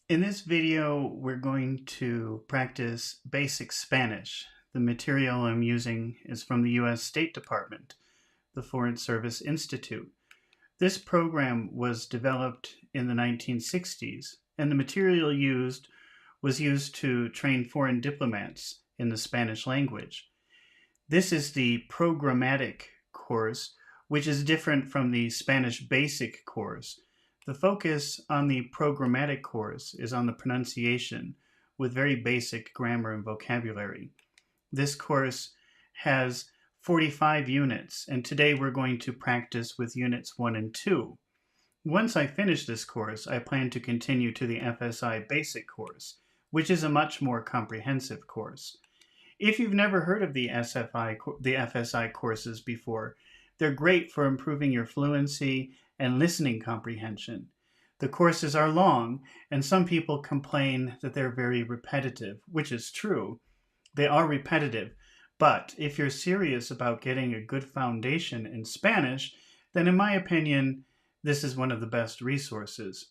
In this video, we're going to practice basic Spanish. The material I'm using is from the U.S. State Department, the Foreign Service Institute. This program was developed in the 1960s, and the material was used to train foreign diplomats in the Spanish language. This is the programmatic course, which is different from the Spanish basic course. The focus on the programmatic course is on the pronunciation with very basic grammar and vocabulary. This course has 45 units, and today we're going to practice with units 1 and 2. Once I finish this course, I plan to continue to the FSI basic course, which is a much more comprehensive course. If you've never heard of the FSI courses before, they're great for improving your fluency and listening comprehension. The courses are long, and some people complain that they're very repetitive, which is true. They are repetitive, but if you're serious about getting a good foundation in Spanish, then in my opinion, this is one of the best resources.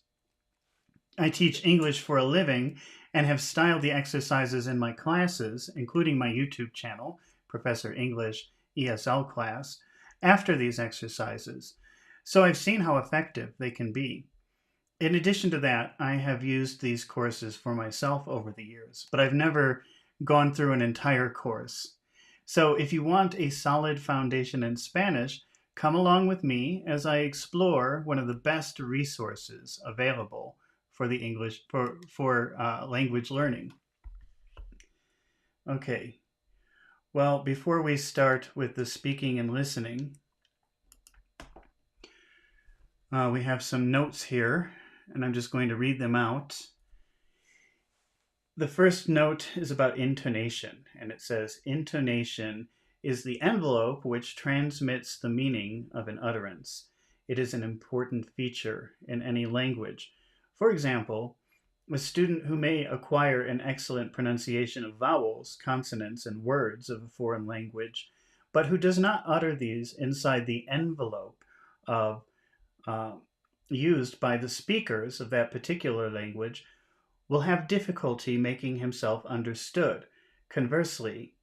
I teach English for a living and have styled the exercises in my classes, including my YouTube channel, Professor English ESL class, after these exercises. So I've seen how effective they can be. In addition to that, I have used these courses for myself over the years, but I've never gone through an entire course. So if you want a solid foundation in Spanish, come along with me as I explore one of the best resources available for the English for language learning. Okay, well, before we start with the speaking and listening, we have some notes here, and I'm just going to read them out. The first note is about intonation, and it says, intonation is the envelope which transmits the meaning of an utterance. It is an important feature in any language. For example, a student who may acquire an excellent pronunciation of vowels, consonants, and words of a foreign language, but who does not utter these inside the envelope of used by the speakers of that particular language, will have difficulty making himself understood. Conversely,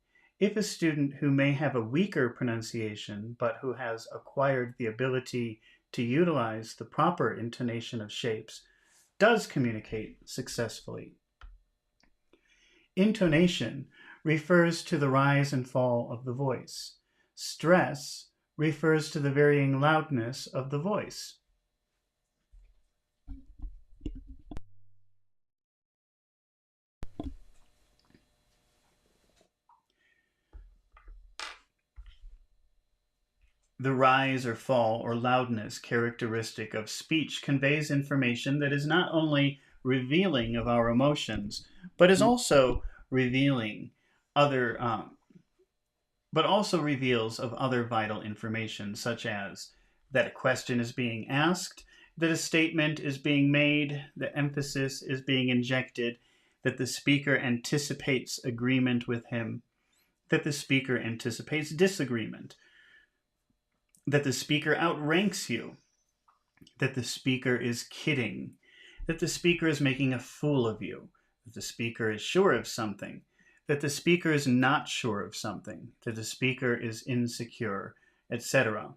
if a student who may have a weaker pronunciation but who has acquired the ability to utilize the proper intonation of shapes does communicate successfully. Intonation refers to the rise and fall of the voice. Stress refers to the varying loudness of the voice. The rise or fall or loudness characteristic of speech conveys information that is not only revealing of our emotions, but is also revealing but also reveals of other vital information, such as that a question is being asked, that a statement is being made, that emphasis is being injected, that the speaker anticipates agreement with him, that the speaker anticipates disagreement, that the speaker outranks you, that the speaker is kidding, that the speaker is making a fool of you, that the speaker is sure of something, that the speaker is not sure of something, that the speaker is insecure, etc.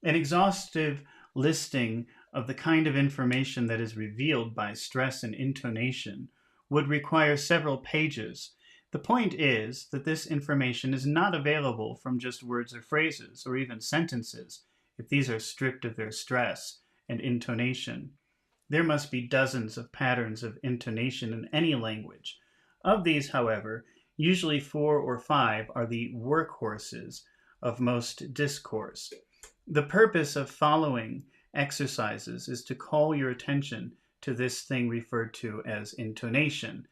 An exhaustive listing of the kind of information that is revealed by stress and intonation would require several pages. The point is that this information is not available from just words or phrases, or even sentences, if these are stripped of their stress and intonation. There must be dozens of patterns of intonation in any language. Of these, however, usually 4 or 5 are the workhorses of most discourse. The purpose of following exercises is to call your attention to this thing referred to as intonation,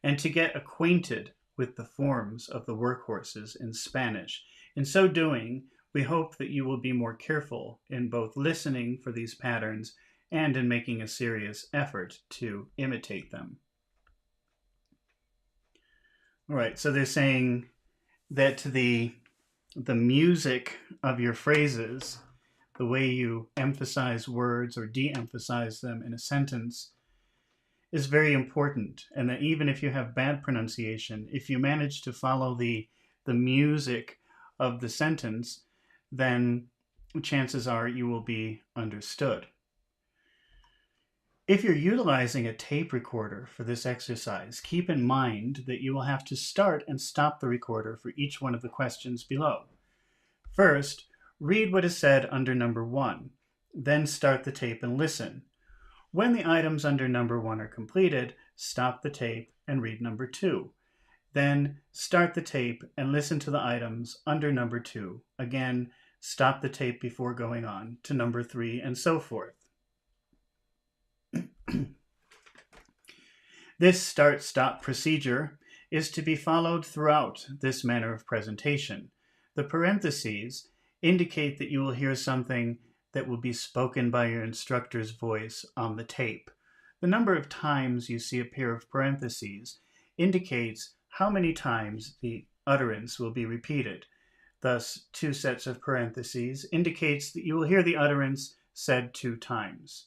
and to get acquainted with the forms of the workhorses in Spanish. In so doing, we hope that you will be more careful in both listening for these patterns and in making a serious effort to imitate them. All right, so they're saying that the music of your phrases, the way you emphasize words or de-emphasize them in a sentence, is very important, and that even if you have bad pronunciation, if you manage to follow the music of the sentence, then chances are you will be understood. If you're utilizing a tape recorder for this exercise, keep in mind that you will have to start and stop the recorder for each one of the questions below. First, read what is said under number 1, then start the tape and listen. When the items under number 1 are completed, stop the tape and read number 2. Then start the tape and listen to the items under number 2. Again, stop the tape before going on to number 3 and so forth. This start-stop procedure is to be followed throughout this manner of presentation. The parentheses indicate that you will hear something that will be spoken by your instructor's voice on the tape. The number of times you see a pair of parentheses indicates how many times the utterance will be repeated. Thus, 2 sets of parentheses indicates that you will hear the utterance said 2 times.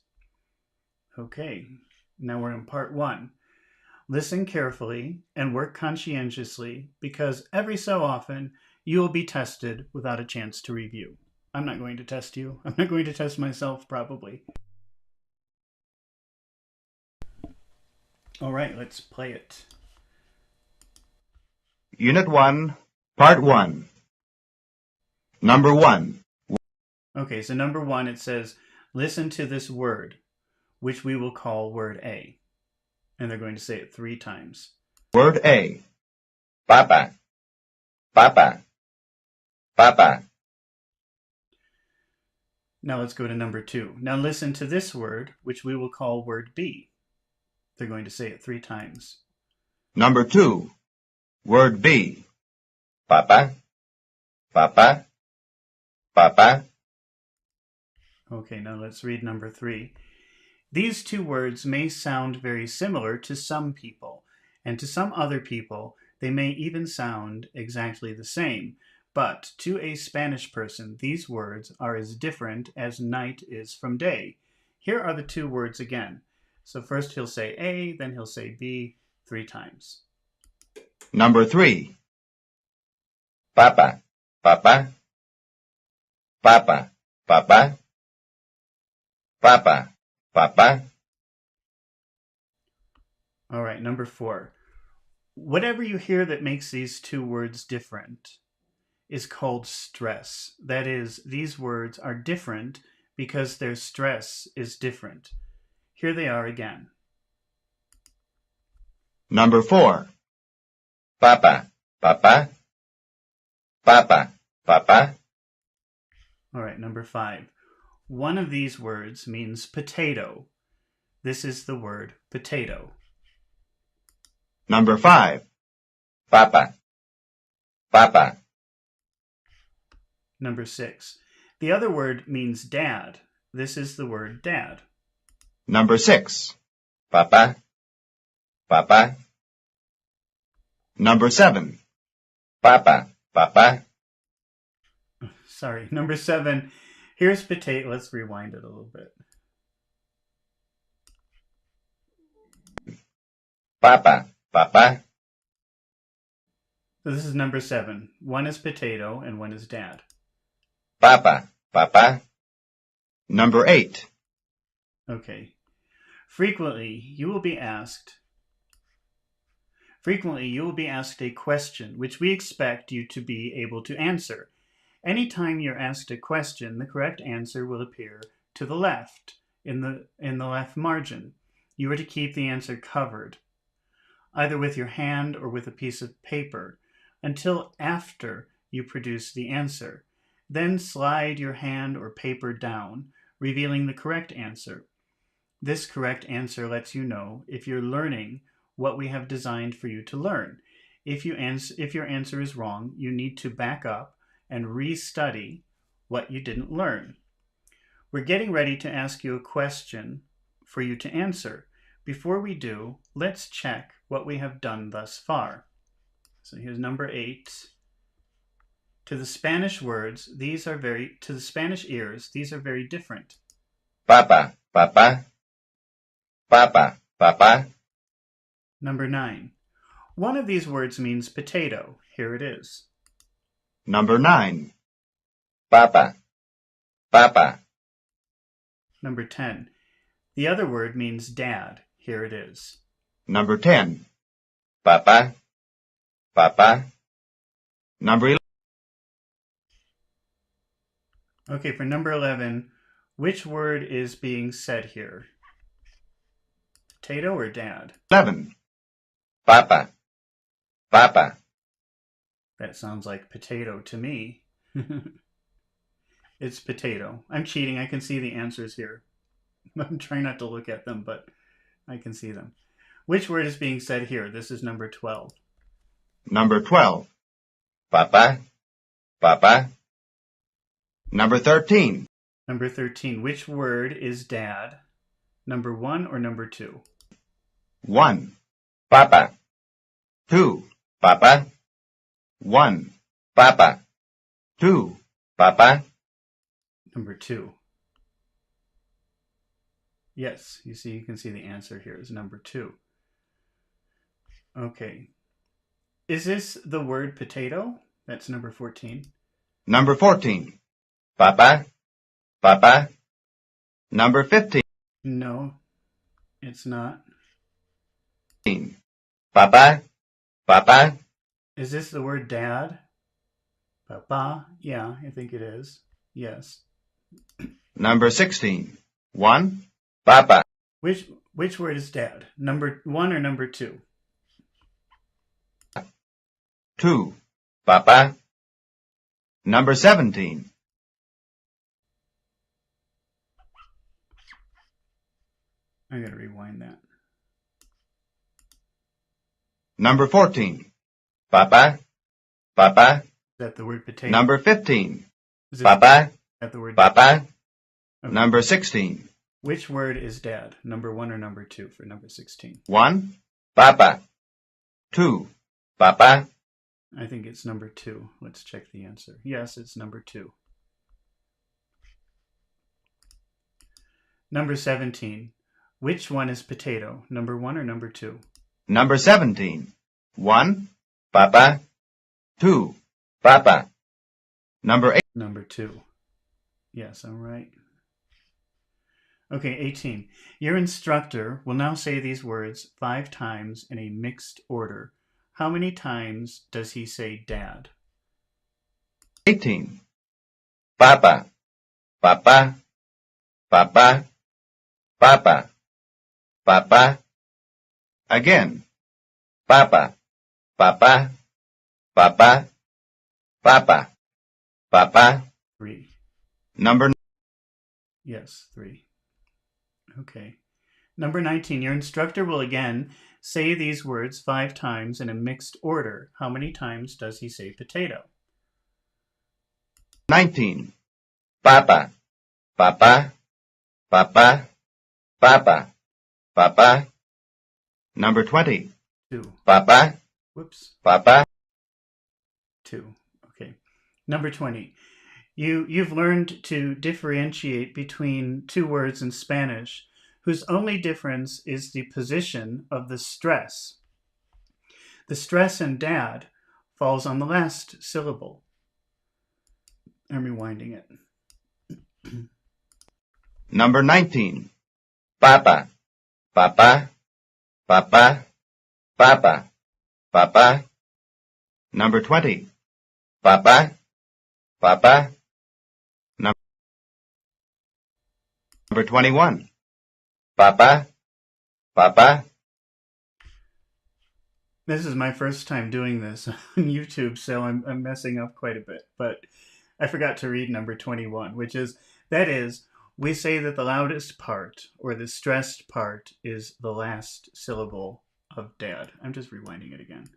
Okay, now we're in part 1. Listen carefully and work conscientiously, because every so often you will be tested without a chance to review. I'm not going to test you. I'm not going to test myself, probably. All right, let's play it. Unit 1, Part 1. Number 1. Okay, so number 1, it says, listen to this word, which we will call word A. And they're going to say it 3 times. Word A. Papa. Papa. Papa. Now let's go to number 2. Now listen to this word, which we will call word B. They're going to say it 3 times. Number 2. Word B. Papa. Papa. Papa. Okay, now let's read number 3. These 2 words may sound very similar to some people, and to some other people, they may even sound exactly the same. But to a Spanish person, these words are as different as night is from day. Here are the 2 words again. So first he'll say A, then he'll say B 3 times. Number 3. Papa. Papa. Papa. Papa. Papa. Papa. All right, number 4. Whatever you hear that makes these 2 words different is called stress. That is, these words are different because their stress is different. Here they are again. Number 4. Papa. Papa. Papa. Papa. All right, number 5. One of these words means potato. This is the word potato. Number 5. Papa. Papa. Number 6. The other word means dad. This is the word dad. Number 6. Papa. Papa. Number 7. Papa. Papa. Sorry, number 7. Here's potato. Let's rewind it a little bit. Papa. Papa. So this is number 7. One is potato and one is dad. Papa. Papa. Number 8. Okay. Frequently, you will be asked a question which we expect you to be able to answer. Anytime you're asked a question, the correct answer will appear to the left, in the left margin. You are to keep the answer covered, either with your hand or with a piece of paper, until after you produce the answer. Then slide your hand or paper down, revealing the correct answer. This correct answer lets you know if you're learning what we have designed for you to learn. If your answer is wrong, you need to back up and restudy what you didn't learn. We're getting ready to ask you a question for you to answer. Before we do, let's check what we have done thus far. So here's number 8. To the Spanish words, to the Spanish ears, these are very different. Papa. Papa. Papa. Papa. Number 9. One of these words means potato. Here it is. Number 9. Papa, papa. Number 10. The other word means dad. Here it is. Number 10. Papa, papa. Number 11. Okay, for number 11, which word is being said here? Potato or dad? 11. Papa, papa. That sounds like potato to me. It's potato. I'm cheating. I can see the answers here. I'm trying not to look at them, but I can see them. Which word is being said here? This is number 12. Number 12. Papa, papa. Number 13. Number 13. Which word is dad? Number 1 or number 2? 1. Papa. 2. Papa. 1. Papa. 2. Papa. Number 2. Yes, you can see the answer here is number 2. Okay. Is this the word potato? That's number 14. Number 14. Papa, papa. Number 15. No, it's not. Papa, papa. Is this the word dad? Papa? Yeah, I think it is. Yes. Number 16. 1. Papa. Which word is dad? Number 1 or number 2? 2. Papa. Number 17. I gotta rewind that. Number 14. Papa, papa. Is that the word potato? Number 15. Is Papa, that the word papa. Okay. Number 16. Which word is dad? Number 1 or number 2 for number 16? 1. Papa. 2. Papa. I think it's number 2. Let's check the answer. Yes, it's number 2. Number 17. Which one is potato? Number 1 or number 2? Number 17. 1. Papa. 2. Papa. Number 8. Number 2. Yes, I'm right. Okay, 18. Your instructor will now say these words 5 times in a mixed order. How many times does he say dad? 18. Papa, papa, papa, papa, papa. Again. Papa, papa, papa, papa, papa. 3. Number 9. Yes, 3. Okay. Number 19. Your instructor will again say these words 5 times in a mixed order. How many times does he say potato? 19. Papa, papa, papa, papa, papa. Number 20. 2. Papa, Whoops. papa. 2. Okay. Number 20. You've learned to differentiate between 2 words in Spanish whose only difference is the position of the stress. The stress in dad falls on the last syllable. I'm rewinding it. Number 19. Papa, papa, papa, papa, papa. Number 20. Papa, papa. Number 21. Papa, papa. This is my first time doing this on YouTube, so I'm messing up quite a bit. But I forgot to read number 21, which is, that is, we say that the loudest part, or the stressed part, is the last syllable of dad. I'm just rewinding it again.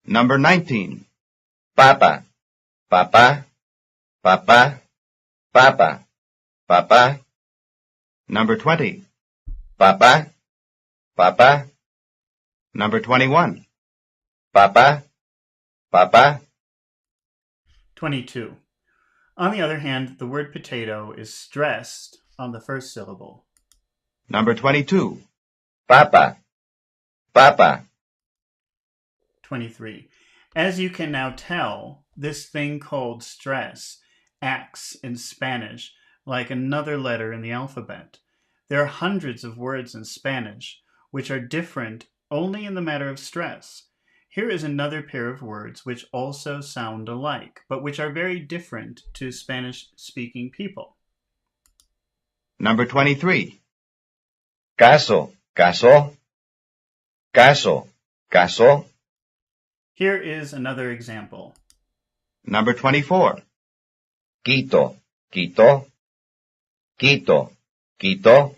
Number 19. Papa, papa, papa, papa, papa. Number 20. Papa, papa. Number 21. Papa, papa. 22. On the other hand, the word potato is stressed on the first syllable. Number 22. Papa, papa, 23. As you can now tell, this thing called stress acts in Spanish like another letter in the alphabet. There are hundreds of words in Spanish which are different only in the matter of stress. Here is another pair of words which also sound alike, but which are very different to Spanish-speaking people. Number 23. Caso, caso, caso, caso. Here is another example. Number 24. Quito, quito, quito, quito.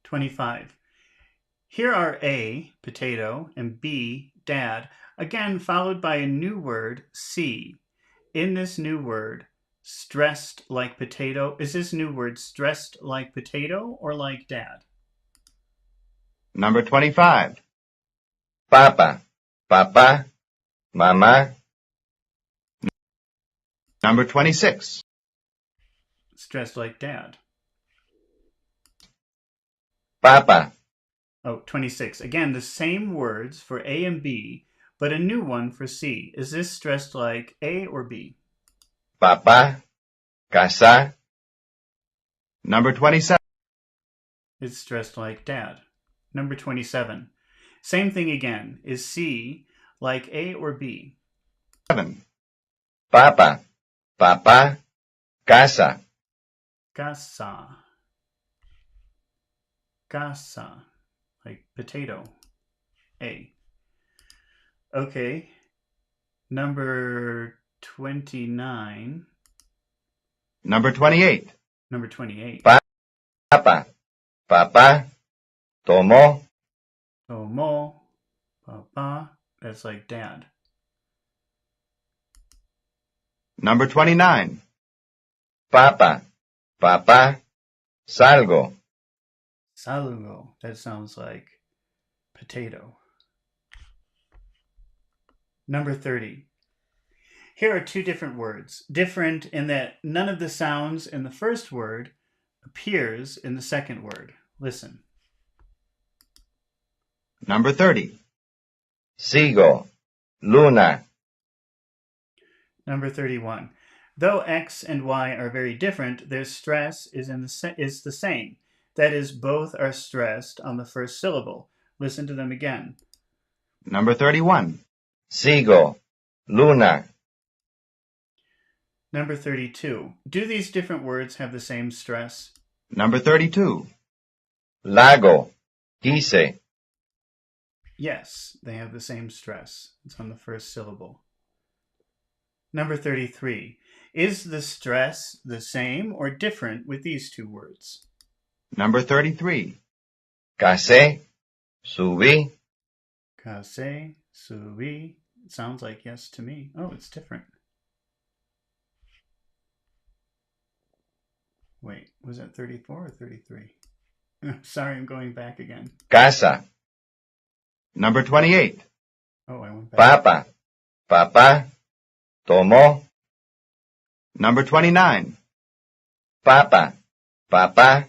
25. Here are A, potato, and B, dad, again followed by a new word, C. In this new word, stressed like potato, is this new word stressed like potato or like dad? Number 25. Papa, papa, mama. Number 26. Stressed like dad. Papa, Oh, 26. Again, the same words for A and B, but a new one for C. Is this stressed like A or B? papa, casa. Number 27. It's stressed like dad. Number 27. Same thing again. Is C like A or B? Papa, papa, casa. Casa. Casa. Like potato. A. Okay. Number 29. Number 28. Number 28. Papa, papa, tomo. Tomo. Papa. That's like dad. Number 29. Papa, papa, salgo. Salgo. That sounds like potato. Number 30. Here are two different words, different in that none of the sounds in the first word appears in the second word. Listen. Number 30. Sigo, luna. Number 31. Though X and Y are very different, their stress is the same. That is, both are stressed on the first syllable. Listen to them again. Number 31. Sigo, luna. Number 32. Do these different words have the same stress? Number 32. Lago, quise. Yes, they have the same stress. It's on the first syllable. Number 33. Is the stress the same or different with these two words? Number 33. Casé, subí. Casé, subí. It sounds like yes to me. Oh, it's different. Wait, was that 34 or 33? Sorry, I'm going back again. Casa. Number 28. Oh, I went back. Papa, papa, tomo. Number 29. Papa, papa,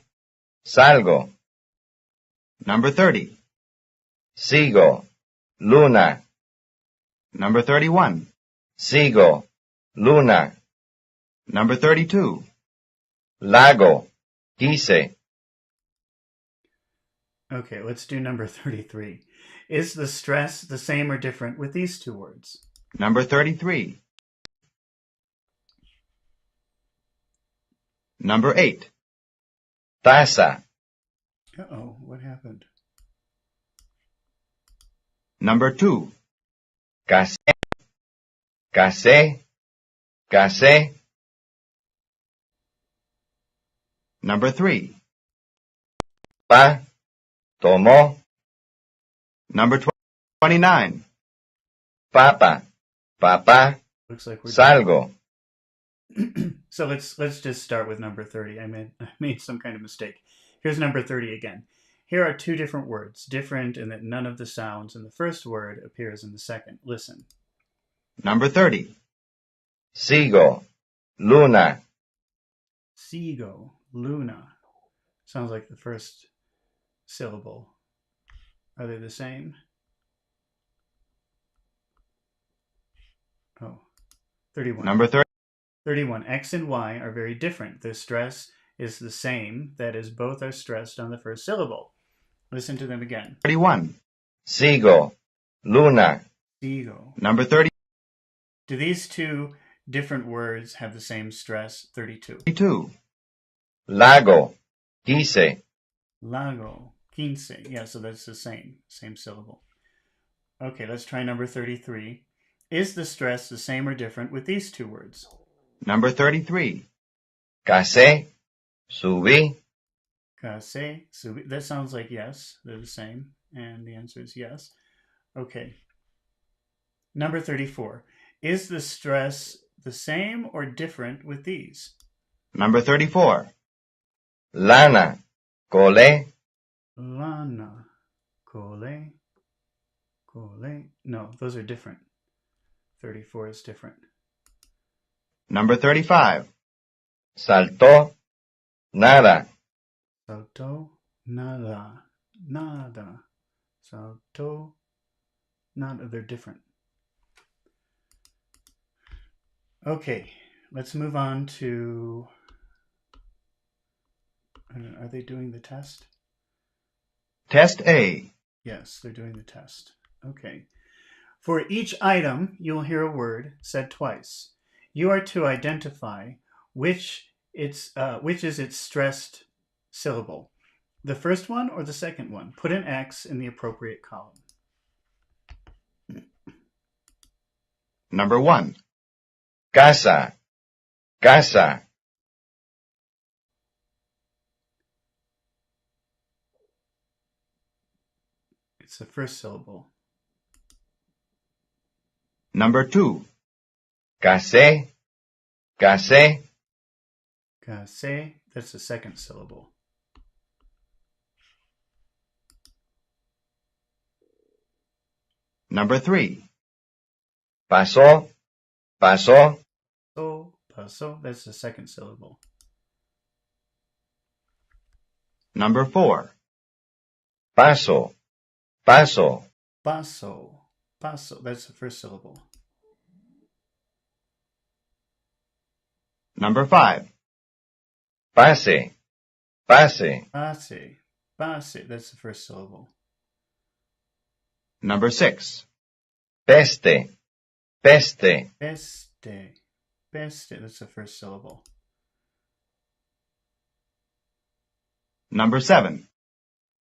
salgo. Number 30. Sigo, luna. Number 31. Sigo, luna. Number 32. Lago, quise. Okay, let's do number 33. Is the stress the same or different with these two words? Number 33. Number 8. Taza. Uh-oh, what happened? Number 2. Casé, casé, casé. Number 3. Pa, tomó. Number 29. Papa, papa, Looks like we're salgo. So let's just start with number 30. I made some kind of mistake. Here's number 30 again. Here are two different words, different in that none of the sounds in the first word appears in the second. Listen. Number 30. Sigo, luna. Sigo, luna. Sounds like the first syllable. Are they the same? Oh, 31. Number 31. X and Y are very different. The stress is the same. That is, both are stressed on the first syllable. Listen to them again. 31. Sigo. Luna. Sigo. Number 30. Do these two different words have the same stress? 32. 32. Lago. Quise. Lago. Quince. Yeah, so that's the same syllable. Okay, let's try number 33. Is the stress the same or different with these two words? Number 33. Casé. Subí. Casé, subí. That sounds like yes, they're the same, and the answer is yes. Okay. Number 34. Is the stress the same or different with these? Number 34. Lana. Colé. Lana. Cole. Cole. No, those are different. 34 is different. Number 35. Saltó. Nada. Saltó. Nada. Nada. Saltó. Nada. They're different. Okay, let's move on to... Are they doing the test? Test A. Yes, they're doing the test. Okay. For each item, you'll hear a word said twice. You are to identify which is its stressed syllable. The first one or the second one. Put an X in the appropriate column. Number 1. Casa. Casa. It's the first syllable. Number 2. Casé. Casé. Casé, that's the second syllable. Number 3. Pasó. Pasó. So, paso, that's the second syllable. Number 4. Paso. Paso. Paso, paso, that's the first syllable. Number 5. Pase. Pase. Pase, pase, that's the first syllable. Number 6. Peste. Peste. Peste, peste, that's the first syllable. Number 7.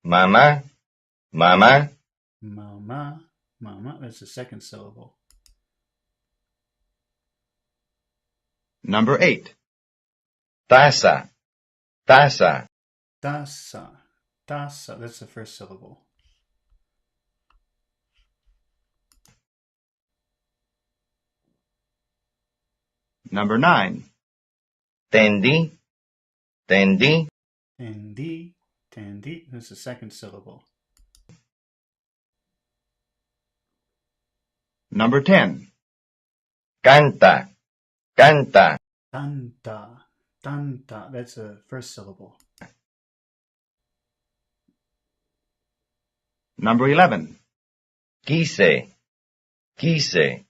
Mamá. Mamá. Mama, mama, that's the second syllable. Number 8. Taza. Taza. Taza, taza, that's the first syllable. Number 9. Tendí. Tendí. Tendi, tendi, that's the second syllable. Number 10. Canta. Canta. Tanta, tanta, that's the first syllable. Number 11. Quise. Quise.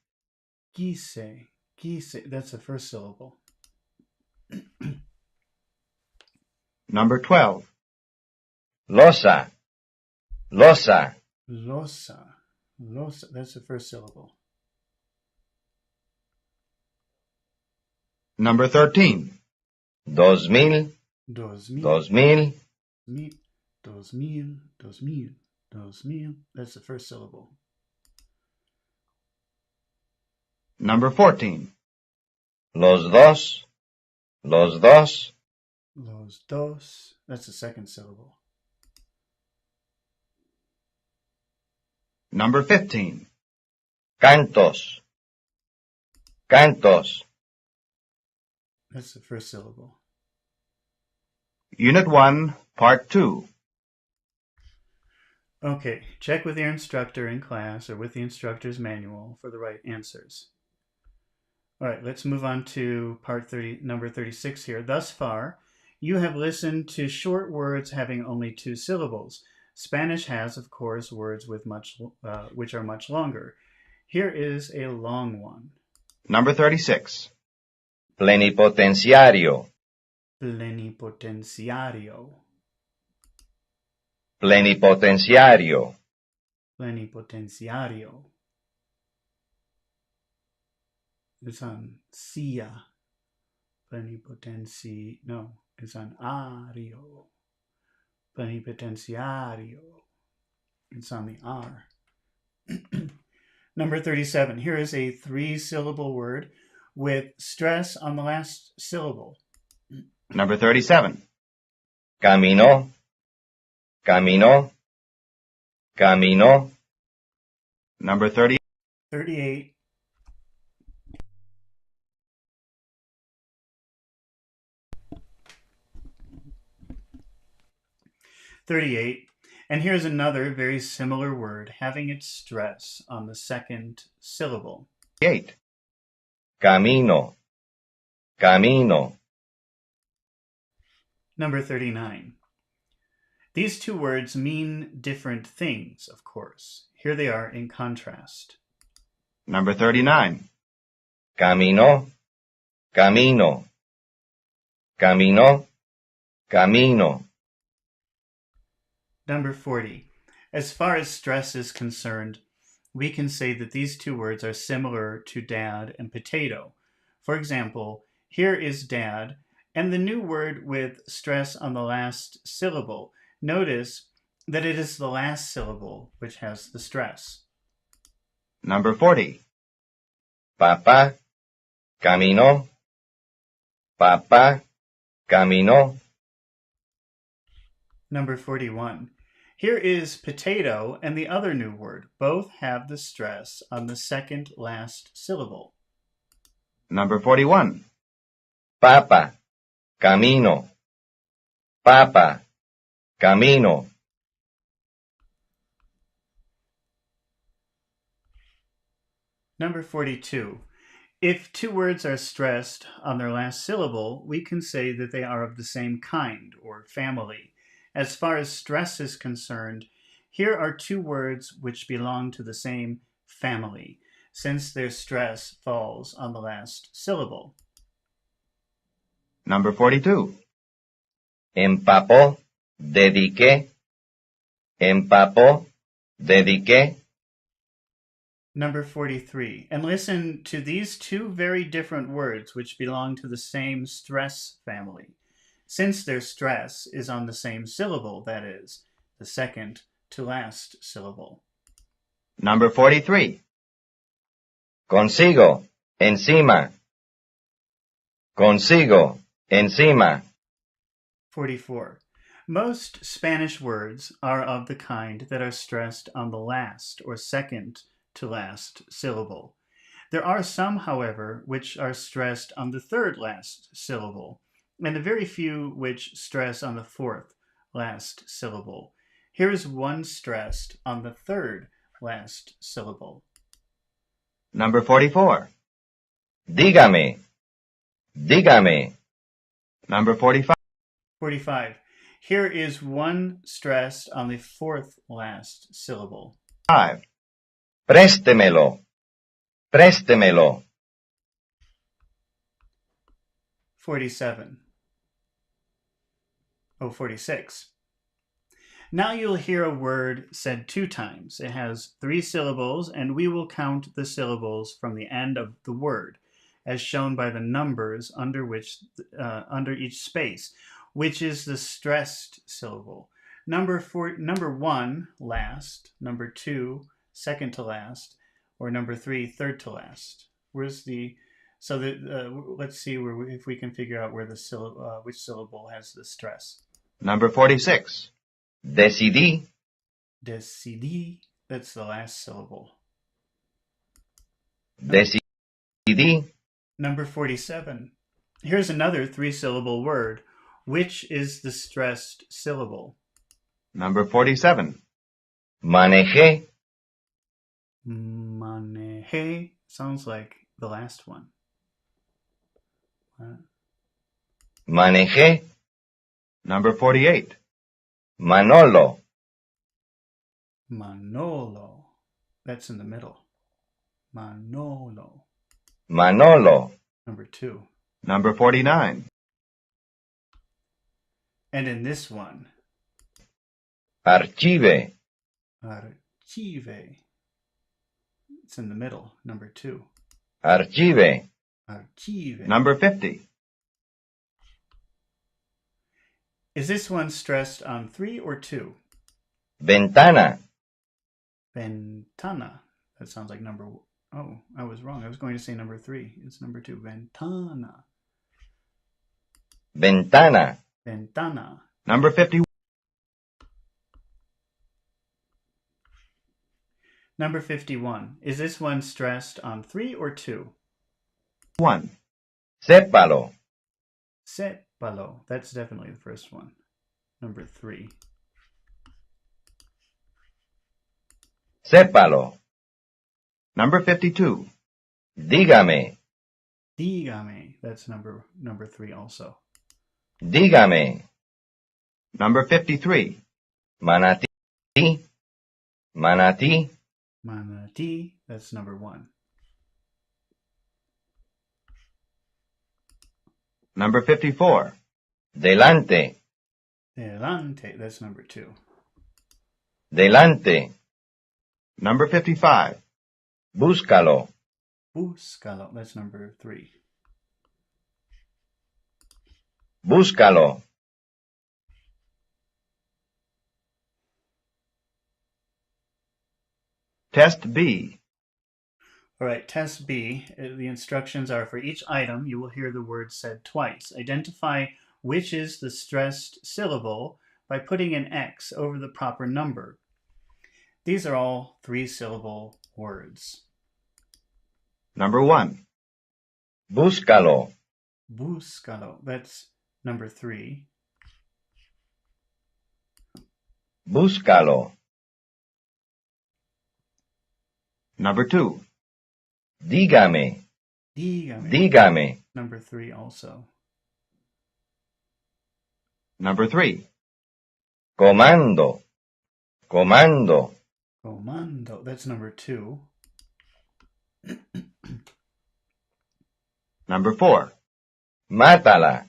Quise, quise, that's the first syllable. Number 12. Losa. Losa. Losa, losa, that's the first syllable. Number 13. 2000. Dos mil, 2000. dos mil, dos mil, dos mil, that's the first syllable. Number 14. Los dos. Los dos. Los dos, that's the second syllable. Number 15. Cantos. Cantos. That's the first syllable. Unit 1, Part 2. Okay, check with your instructor in class or with the instructor's manual for the right answers. All right, let's move on to number 36 here. Thus far, you have listened to short words having only two syllables. Spanish has, of course, words with which are much longer. Here is a long one. Number 36. Plenipotenciario. Plenipotenciario. Plenipotenciario. Plenipotenciario. It's on cia. No, it's on ario. Plenipotenciario. It's on the R. Number 37. Here is a 3-syllable word with stress on the last syllable. Number 37. Caminó. Caminó. Caminó. Number 30. 38. And here's another very similar word having its stress on the second syllable. 8. Camino. Camino. Number 39. These two words mean different things, of course. Here they are in contrast. Number 39. Caminó. Camino. Caminó. Camino. Number 40. As far as stress is concerned, we can say that these two words are similar to dad and potato. For example, here is dad, and the new word with stress on the last syllable. Notice that it is the last syllable which has the stress. Number 40. Papá. Caminó. Papá. Caminó. Number 41. Here is potato and the other new word. Both have the stress on the second last syllable. Number 41. Papa. Camino. Papa. Camino. Number 42. If two words are stressed on their last syllable, we can say that they are of the same kind or family. As far as stress is concerned, here are two words which belong to the same family, since their stress falls on the last syllable. Number 42. Empapó. Dediqué. Empapó. Dediqué. Number 43. And listen to these two very different words which belong to the same stress family, since their stress is on the same syllable, that is, the second to last syllable. Number 43. Consigo. Encima. Consigo. Encima. 44. Most Spanish words are of the kind that are stressed on the last or second to last syllable. There are some, however, which are stressed on the third last syllable, and a very few which stress on the fourth last syllable. Here is one stressed on the third last syllable. Number 44. Dígame. Dígame. Number 45. 45. Here is one stressed on the fourth last syllable. 5. Préstemelo. Préstemelo. 47. 46. Now you'll hear a word said 2 times. It has 3 syllables, and we will count the syllables from the end of the word, as shown by the numbers under each space, which is the stressed syllable. Number 1, last. Number 2, second to last. Or number 3, third to last. Let's see if we can figure out where which syllable has the stress. Number 46. Decidí. Decidí. That's the last syllable. Decidí. Number 47. Here's another 3-syllable word. Which is the stressed syllable? Number 47. Manejé. Manejé sounds like the last one. Manejé. Number 48. Manolo. Manolo. That's in the middle. Manolo. Manolo. Number 2. Number 49. And in this one, Archive. archive. It's in the middle. Number 2. Archive. Archive. Number 50. Is this one stressed on 3 or 2? Ventana. Ventana. That sounds like number... Oh, I was wrong. I was going to say number 3. It's number 2. Ventana. Ventana. Ventana. Number 50. Number 51. Is this one stressed on 3 or 2? 1. Sépalo. Sépalo. That's definitely the first one. Number 3. Sépalo. Number 52. Dígame. Dígame. That's number 3 also. Dígame. Number 53. Manatí. Manatí. Manatí. That's number 1. Number 54. Delante. Delante. That's number 2. Delante. Number 55. Búscalo. Búscalo. That's number 3. Búscalo. Test B. All right, test B. The instructions are for each item, you will hear the word said twice. Identify which is the stressed syllable by putting an X over the proper number. These are all 3-syllable words. Number 1. Búscalo. Búscalo. That's number 3. Búscalo. Number 2. Dígame. Dígame. Dígame. Number 3 also. Number 3. Comando. Comando. Comando. That's number 2. Number 4. Mátala.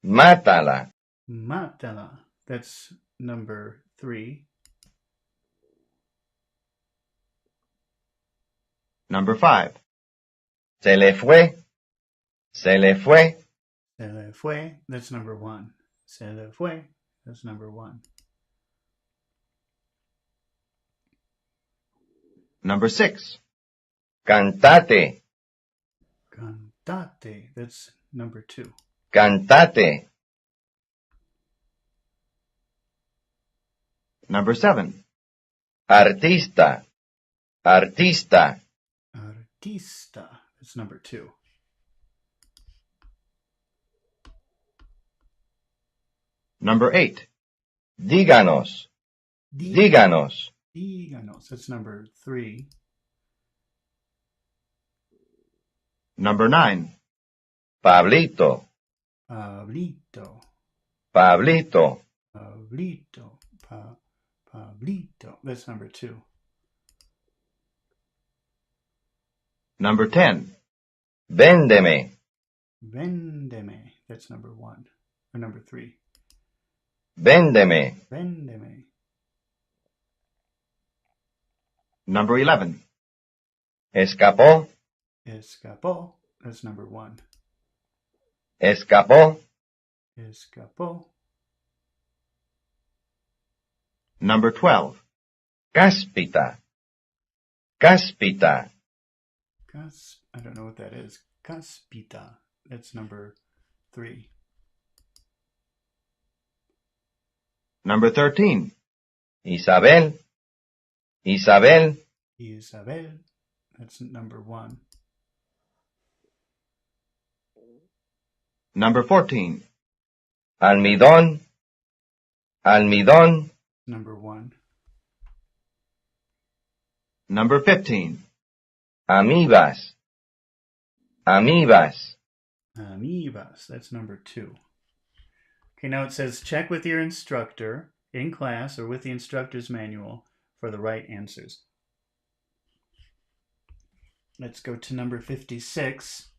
Mátala. Mátala. That's number 3. Number 5. Se le fue. Se le fue. Se le fue. That's number 1. Se le fue. That's number 1. Number 6. Cantate. Cantate. That's number 2. Cantate. Number 7. Artista. Artista. Artista. That's number 2. Number 8. Díganos. Díganos. Díganos. That's number 3. Number 9. Pablito. Pablito. Pablito. Pablito. Pablito. That's number 2. Number 10. Véndeme. Véndeme. That's number 1. Or number 3. Véndeme. Véndeme. Number 11. Escapó. Escapó. That's number 1. Escapó. Escapó. Number 12. Cáspita. Cáspita. I don't know what that is. Caspita. That's number 3. Number 13. Isabel. Isabel. Isabel. That's number 1. Number 14. Almidón. Almidón. Number 1. Number 15. Amibas. Amibas. Amibas. That's number 2. Okay, now it says check with your instructor in class or with the instructor's manual for the right answers. Let's go to number 56.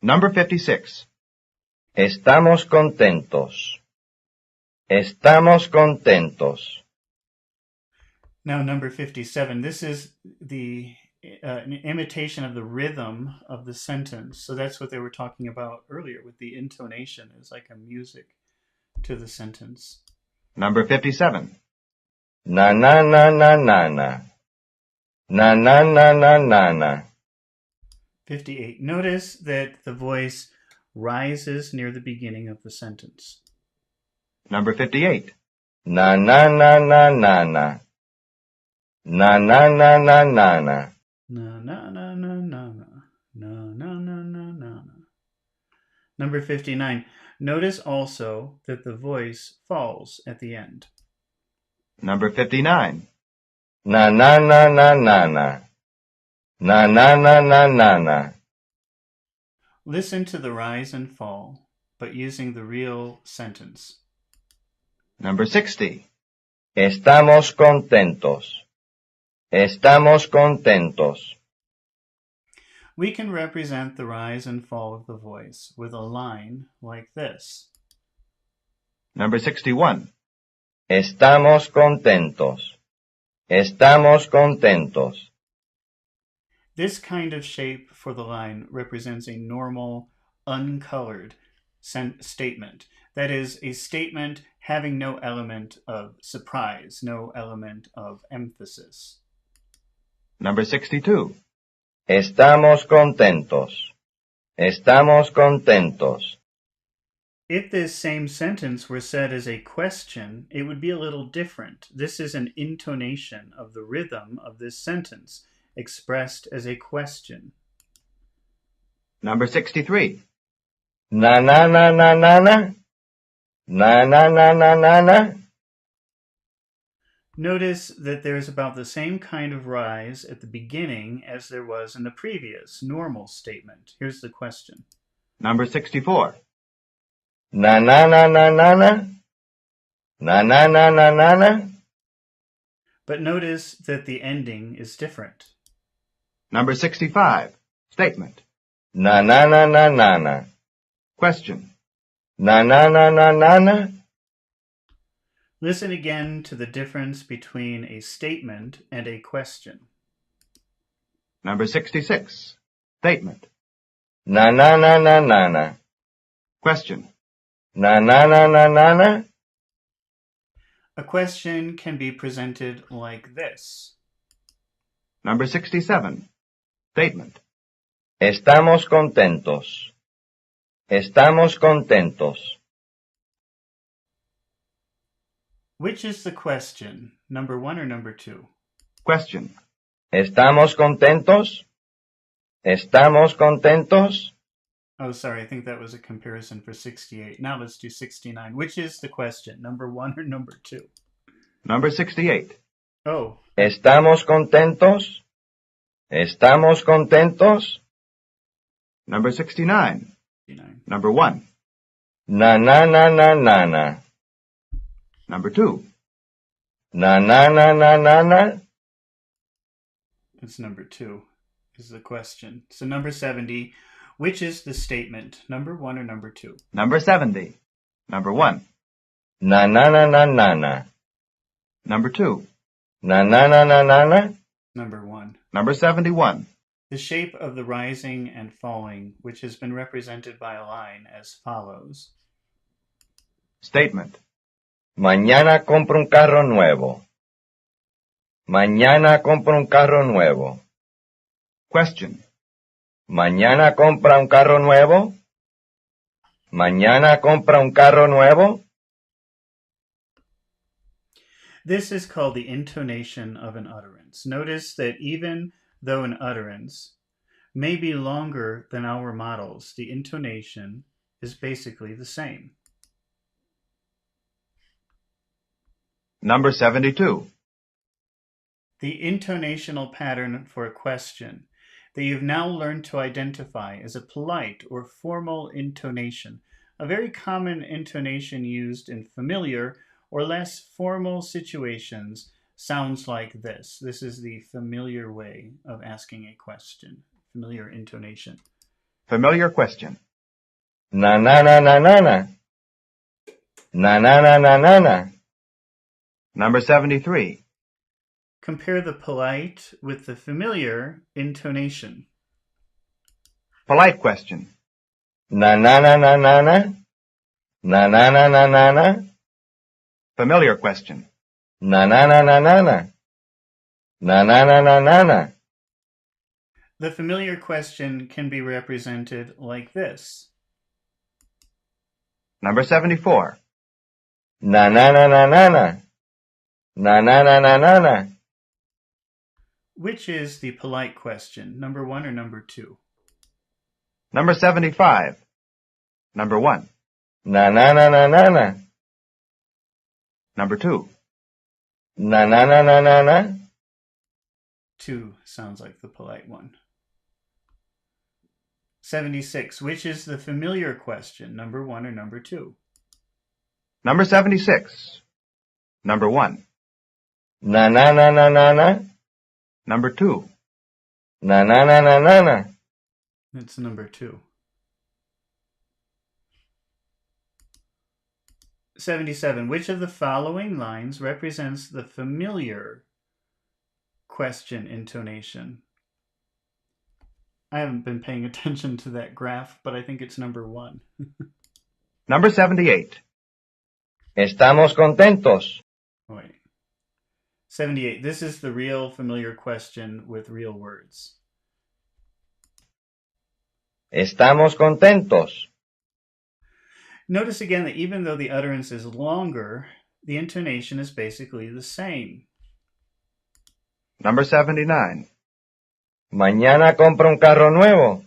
Number 56. Estamos contentos. Estamos contentos. Now, number 57. This is an imitation of the rhythm of the sentence. So that's what they were talking about earlier with the intonation. Is like a music to the sentence. Number 57. Na na na na na na. Na na na na na na. 58. Notice that the voice rises near the beginning of the sentence. Number 58. Na na na na na na. Na na na na na na. Na na na na na na. Na na na na na. Number 59. Notice also that the voice falls at the end. Number 59. Na na na na na na. Na na na na na na. Listen to the rise and fall, but using the real sentence. Number 60. Estamos contentos. Estamos contentos. We can represent the rise and fall of the voice with a line like this. Number 61. Estamos contentos. Estamos contentos. This kind of shape for the line represents a normal, uncolored statement. That is, a statement having no element of surprise, no element of emphasis. Number 62. Estamos contentos. Estamos contentos. If this same sentence were said as a question, it would be a little different. This is an intonation of the rhythm of this sentence, expressed as a question. Number 63. Na na na na na na. Na na na na na na. Notice that there's about the same kind of rise at the beginning as there was in the previous normal statement. Here's the question. Number 64. Na na na na na na. Na na na na na na. But notice that the ending is different. Number 65. Statement. Na na na na na na. Question. Na na na na na na. Listen again to the difference between a statement and a question. Number 66. Statement. Na na na na na na. Question. Na na na na na na. A question can be presented like this. Number 67. Statement. Estamos contentos. Estamos contentos. Which is the question, number 1 or number 2? Question. ¿Estamos contentos? ¿Estamos contentos? Oh, sorry, I think that was a comparison for 68. Now let's do 69. Which is the question, number 1 or number 2? Number 68. Oh. ¿Estamos contentos? ¿Estamos contentos? Number 69. 69. Number 1. Na na na na na na. Number 2. Na na na na na na. It's number 2 is the question. So number 70, which is the statement, number 1 or number 2? Number 70. Number 1. Na na na na na na. Number 2. Na na na na na na. Number 1. Number 71. The shape of the rising and falling, which has been represented by a line as follows. Statement. Mañana compro un carro nuevo. Mañana compro un carro nuevo. Question. ¿Mañana compra un carro nuevo? ¿Mañana compra un carro nuevo? This is called the intonation of an utterance. Notice that even though an utterance may be longer than our models, the intonation is basically the same. Number 72. The intonational pattern for a question that you've now learned to identify as a polite or formal intonation A very common intonation used in familiar or less formal situations sounds like this. This is the familiar way of asking a question, familiar intonation. Familiar question. Na na na na na na. Na na na na na na. Number 73. Compare the polite with the familiar intonation. Polite question. Na na na na na na. Na na na na na na. Familiar question. Na na na na na na. Na na na na na na. The familiar question can be represented like this. Number 74. Na na na na na na. Na na na na na na. Which is the polite question, number 1 or number 2? Number 75. Number 1. Na na na na na na. Number 2. Na na na na na na. 2 sounds like the polite one. 76. Which is the familiar question, number 1 or number 2? Number 76. Number 1. Na na na na na na. Number 2. Na na na na na na. That's number 2. 77. Which of the following lines represents the familiar question intonation? I haven't been paying attention to that graph, but I think it's number 1. Number 78. Estamos contentos. Wait. 78. This is the real familiar question with real words. Estamos contentos. Notice again that even though the utterance is longer, the intonation is basically the same. Number 79. Mañana compro un carro nuevo.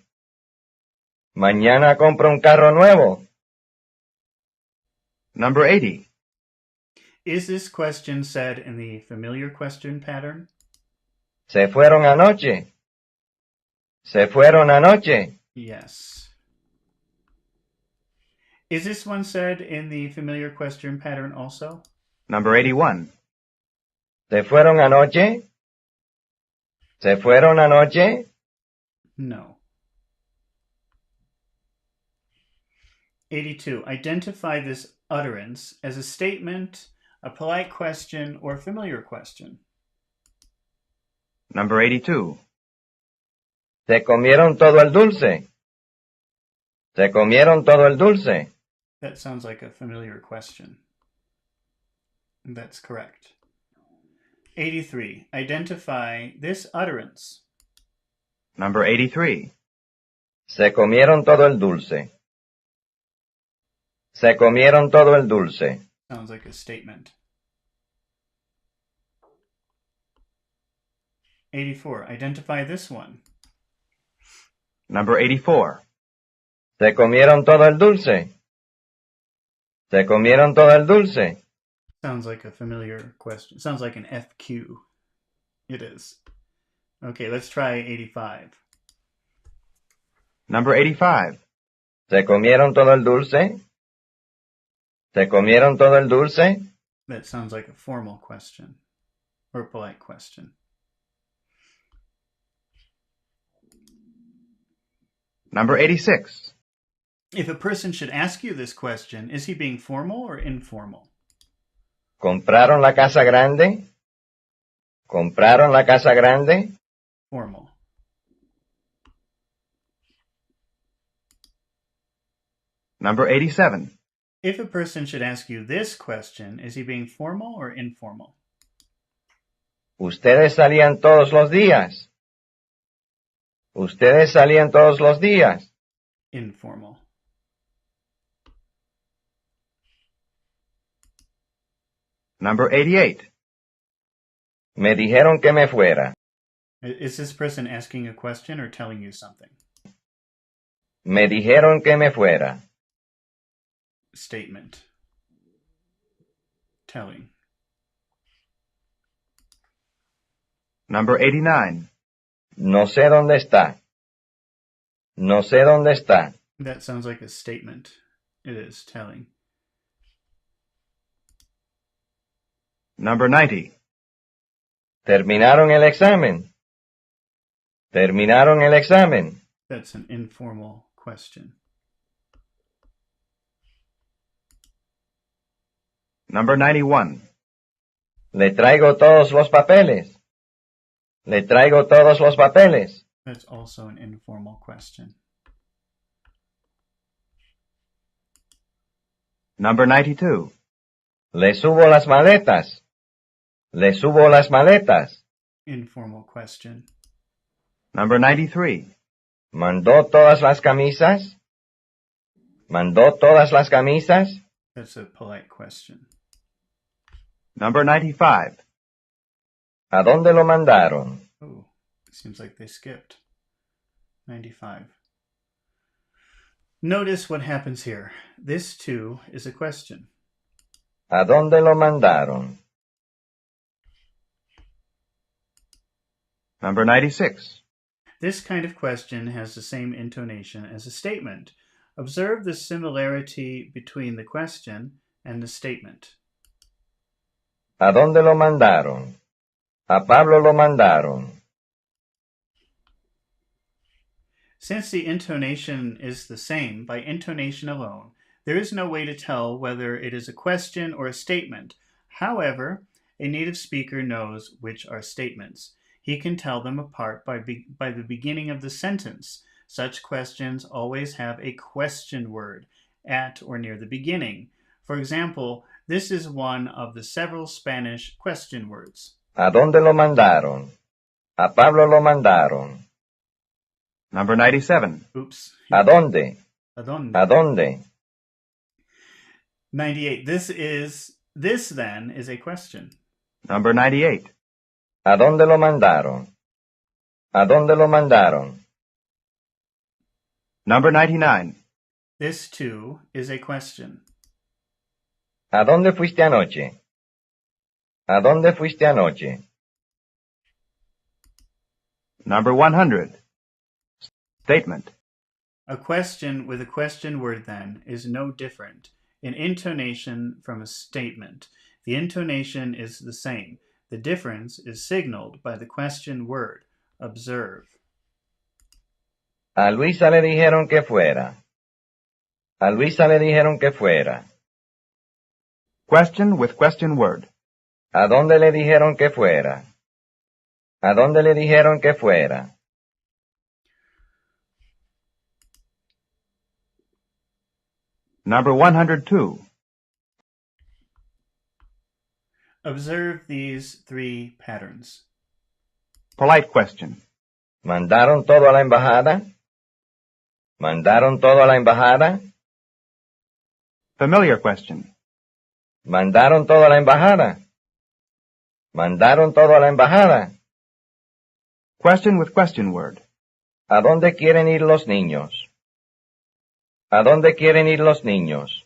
Mañana compro un carro nuevo. Number 80. Is this question said in the familiar question pattern? Se fueron anoche. Se fueron anoche. Yes. Is this one said in the familiar question pattern also? Number 81. Se fueron anoche. Se fueron anoche. No. 82. Identify this utterance as a statement, a polite question, or familiar question. Number 82. Se comieron todo el dulce. Se comieron todo el dulce. That sounds like a familiar question. That's correct. 83. Identify this utterance. Number 83. Se comieron todo el dulce. Se comieron todo el dulce. Sounds like a statement. 84. Identify this one. Number 84. Se comieron todo el dulce. Se comieron todo el dulce. Sounds like a familiar question. Sounds like an FQ. It is. Okay, let's try 85. Number 85. Se comieron todo el dulce. Se comieron todo el dulce. That sounds like a formal question or a polite question. Number 86. If a person should ask you this question, is he being formal or informal? ¿Compraron la casa grande? ¿Compraron la casa grande? Formal. Number 87. If a person should ask you this question, is he being formal or informal? ¿Ustedes salían todos los días? ¿Ustedes salían todos los días? Informal. Number 88. Me dijeron que me fuera. Is this person asking a question or telling you something? Me dijeron que me fuera. Statement. Telling. Number 89. No sé dónde está. No sé dónde está. That sounds like a statement. It is telling. Number 90. ¿Terminaron el examen? ¿Terminaron el examen? That's an informal question. Number 91. Le traigo todos los papeles. Le traigo todos los papeles. That's also an informal question. Number 92. Le subo las maletas. Le subo las maletas. Informal question. Number 93. ¿Mandó todas las camisas? ¿Mandó todas las camisas? That's a polite question. Number 95. ¿A dónde lo mandaron? Oh, it seems like they skipped. 95. Notice what happens here. This, too, is a question. ¿A dónde lo mandaron? Number 96. This kind of question has the same intonation as a statement. Observe the similarity between the question and the statement. ¿A dónde lo mandaron? A Pablo lo mandaron. Since the intonation is the same, by intonation alone, there is no way to tell whether it is a question or a statement. However, a native speaker knows which are statements. He can tell them apart by the beginning of the sentence. Such questions always have a question word at or near the beginning. For example, this is one of the several Spanish question words. ¿A dónde lo mandaron? A Pablo lo mandaron. Number 97. Oops. ¿A dónde? ¿A dónde? ¿A dónde? 98. This then is a question. Number 98. ¿A dónde lo mandaron? ¿A dónde lo mandaron? Number 99. This too is a question. ¿A dónde fuiste anoche? ¿A dónde fuiste anoche? Number 100. Statement. A question with a question word then is no different in intonation from a statement. The intonation is the same. The difference is signaled by the question word. Observe. A Luisa le dijeron que fuera. A Luisa le dijeron que fuera. Question with question word. ¿A dónde le dijeron que fuera? ¿A dónde le dijeron que fuera? Number 102. Observe these three patterns. Polite question. ¿Mandaron todo a la embajada? ¿Mandaron todo a la embajada? Familiar question. ¿Mandaron todo a la embajada? ¿Mandaron todo a la embajada? Question with question word. ¿A dónde quieren ir los niños? ¿A dónde quieren ir los niños?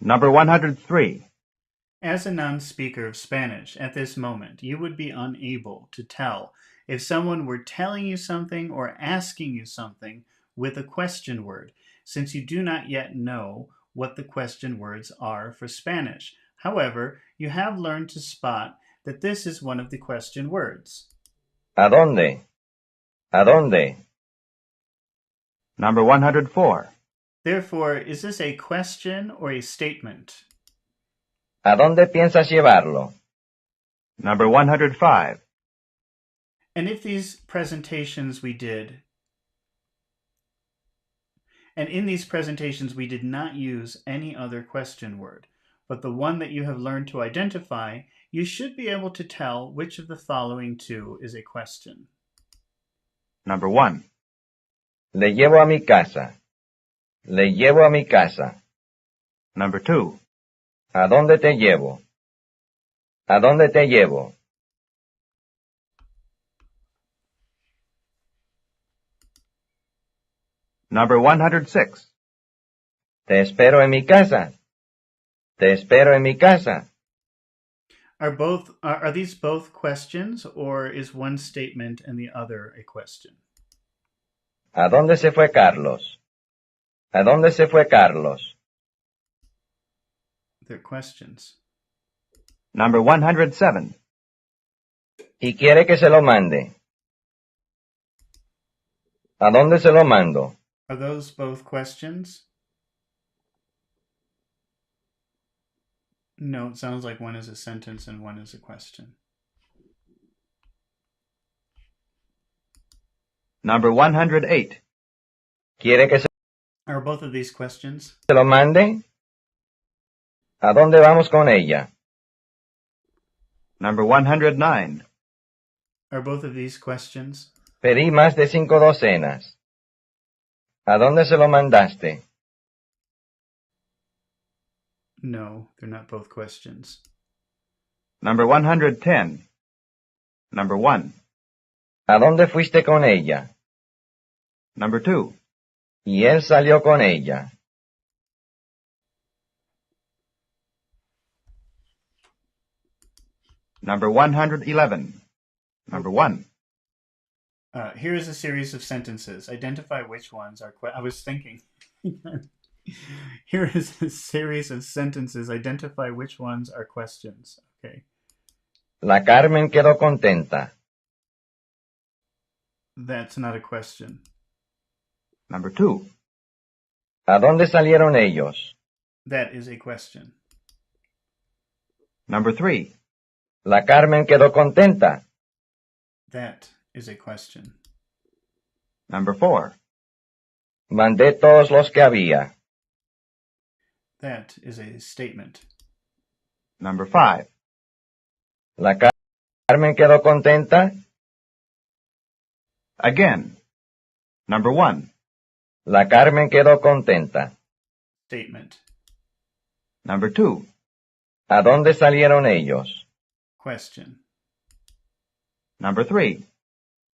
Number 103. As a non-speaker of Spanish at this moment, you would be unable to tell if someone were telling you something or asking you something with a question word, since you do not yet know what the question words are for Spanish. However, you have learned to spot that this is one of the question words. ¿A dónde? ¿A dónde? Number 104. Therefore, is this a question or a statement? ¿A dónde piensas llevarlo? Number 105. And in these presentations we did not use any other question word, but the one that you have learned to identify, you should be able to tell which of the following two is a question. Number 1. Le llevo a mi casa. Le llevo a mi casa. Number 2. ¿A dónde te llevo? ¿A dónde te llevo? Number 106. Te espero en mi casa. Te espero en mi casa. Are these both questions, or is one statement and the other a question? ¿A dónde se fue Carlos? ¿A dónde se fue Carlos? They're questions. Number 107. Y quiere que se lo mande. ¿A dónde se lo mando? Are those both questions? No, it sounds like one is a sentence and one is a question. Number 108. ¿Quiere que se Are both of these questions? lo mande? ¿A dónde vamos con ella? Number 109. Are both of these questions? Pedí más de 5 docenas. ¿A dónde se lo mandaste? No, they're not both questions. Number 110. Number 1. ¿A dónde fuiste con ella? Number 2. Y él salió con ella. Number 111. Number 1. Here is a series of sentences. Identify which ones are I was thinking. Here is a series of sentences. Identify which ones are questions. Okay. La Carmen quedó contenta. That's not a question. Number 2. ¿A dónde salieron ellos? That is a question. Number 3. La Carmen quedó contenta. That is a question. Number 4. Mandé todos los que había. That is a statement. Number 5. La Carmen quedó contenta. Again. Number 1. La Carmen quedó contenta. Statement. Number 2. ¿A dónde salieron ellos? Question. Number 3.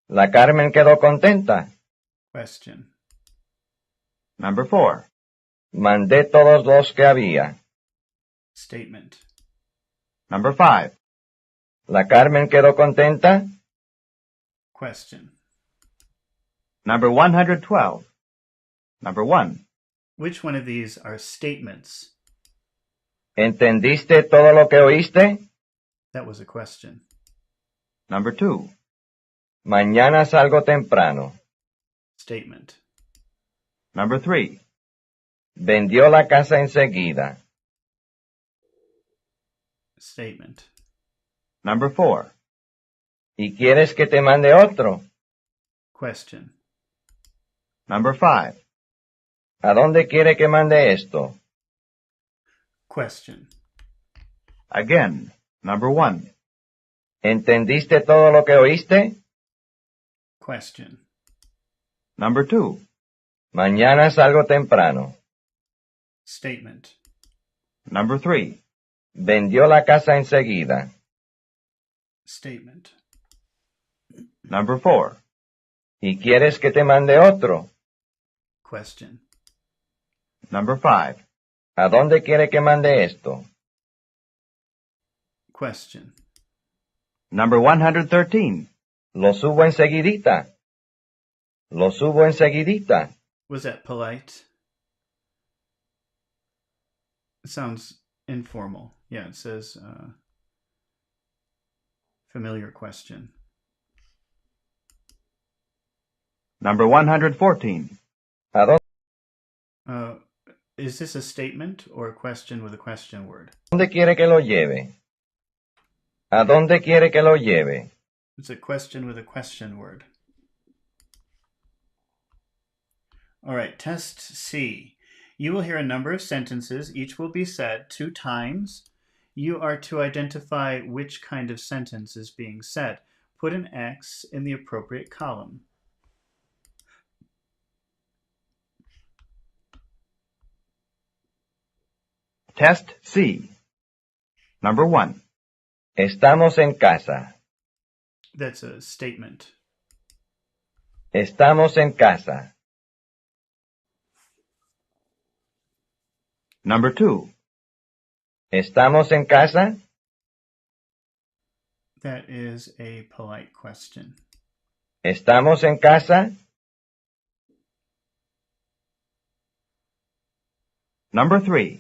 La Carmen quedó contenta. Question. Number 4. Mandé todos los que había. Statement. Number 5. ¿La Carmen quedó contenta? Question. Number 112. Number 1. Which one of these are statements? ¿Entendiste todo lo que oíste? That was a question. Number 2. Mañana salgo temprano. Statement. Number 3. Vendió la casa enseguida. Statement. Number 4. ¿Y quieres que te mande otro? Question. Number 5. ¿A dónde quiere que mande esto? Question. Again. Number 1. ¿Entendiste todo lo que oíste? Question. Number 2. Mañana salgo temprano. Statement. Number 3. Vendió la casa enseguida. Statement. Number 4. ¿Y quieres que te mande otro? Question. Number 5. ¿A dónde quiere que mande esto? Question. Number 113. Lo subo enseguidita. Lo subo enseguidita. Was that polite? It sounds informal. Yeah, it says familiar question. Number 114. ¿A Is this a statement or a question with a question word? dónde quiere que lo lleve? ¿A dónde quiere que lo lleve? It's a question with a question word. All right, test C. You will hear a number of sentences. Each will be said 2 times. You are to identify which kind of sentence is being said. Put an X in the appropriate column. Test C. Number 1. Estamos en casa. That's a statement. Estamos en casa. Number 2. ¿Estamos en casa? That is a polite question. ¿Estamos en casa? Number 3.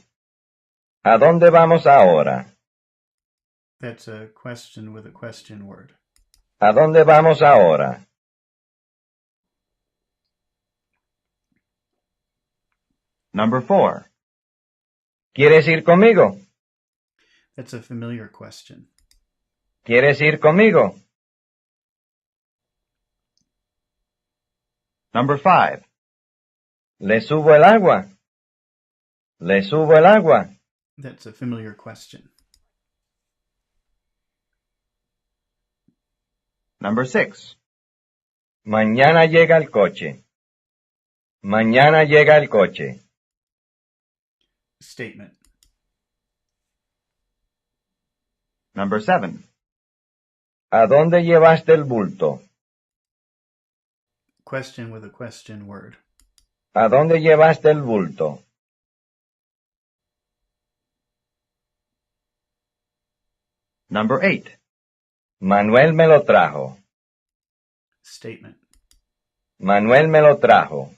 ¿A dónde vamos ahora? That's a question with a question word. ¿A dónde vamos ahora? Number 4. ¿Quieres ir conmigo? That's a familiar question. ¿Quieres ir conmigo? Number 5. ¿Le subo el agua? ¿Le subo el agua? That's a familiar question. Number 6. Mañana llega el coche. Mañana llega el coche. Statement. Number 7. ¿A dónde llevaste el bulto? Question with a question word. ¿A dónde llevaste el bulto? Number 8. Manuel me lo trajo. Statement. Manuel me lo trajo.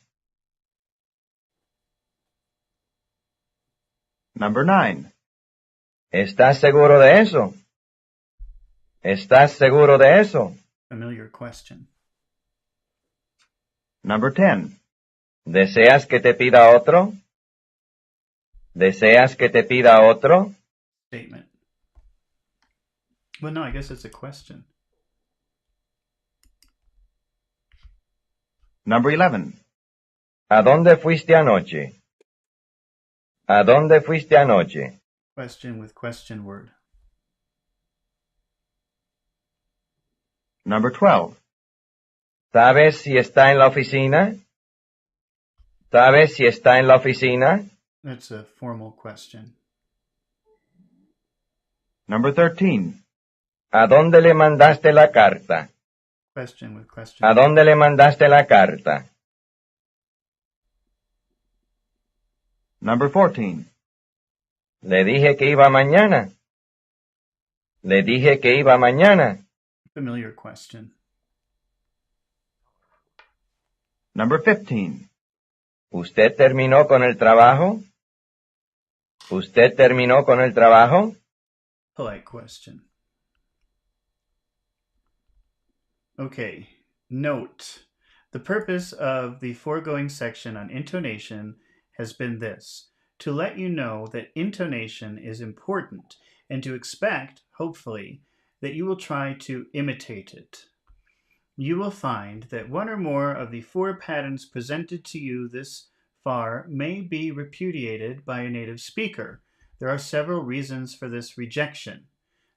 Number 9. ¿Estás seguro de eso? ¿Estás seguro de eso? Familiar question. Number 10. ¿Deseas que te pida otro? ¿Deseas que te pida otro? Statement. Well, no, I guess it's a question. Number 11. ¿A dónde fuiste anoche? ¿A dónde fuiste anoche? Question with question word. Number 12. ¿Sabes si está en la oficina? ¿Sabes si está en la oficina? That's a formal question. Number 13. ¿A dónde le mandaste la carta? Question with question. ¿A dónde le mandaste la carta? Number 14. Le dije que iba mañana. Le dije que iba mañana. Familiar question. Number 15. ¿Usted terminó con el trabajo? ¿Usted terminó con el trabajo? Polite question. Okay, note. The purpose of the foregoing section on intonation has been this: to let you know that intonation is important and to expect, hopefully, that you will try to imitate it. You will find that one or more of the 4 patterns presented to you this far may be repudiated by a native speaker. There are several reasons for this rejection.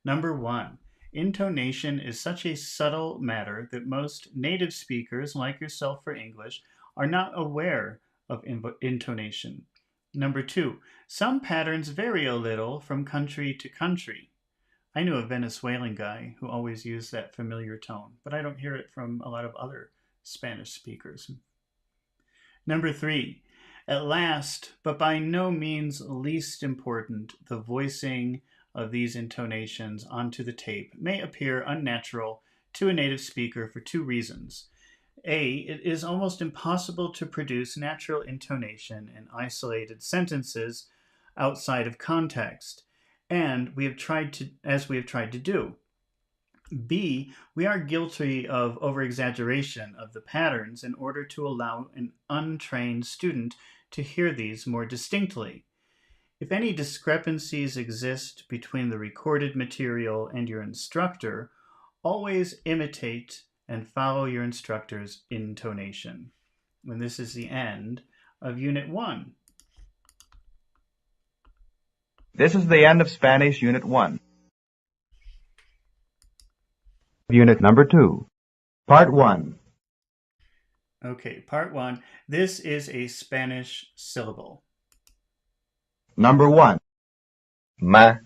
Number 1, intonation is such a subtle matter that most native speakers, like yourself for English, are not aware of intonation. Number 2, some patterns vary a little from country to country. I knew a Venezuelan guy who always used that familiar tone, but I don't hear it from a lot of other Spanish speakers. Number 3, at last, but by no means least important, the voicing of these intonations onto the tape may appear unnatural to a native speaker for 2 reasons. A, it is almost impossible to produce natural intonation in isolated sentences outside of context, and we have tried to do. B, we are guilty of over-exaggeration of the patterns in order to allow an untrained student to hear these more distinctly. If any discrepancies exist between the recorded material and your instructor, always imitate and follow your instructor's intonation. And this is the end of Unit 1. This is the end of Spanish Unit 1. Unit number 2. Part 1. Okay, Part 1. This is a Spanish syllable. Number 1. Ma.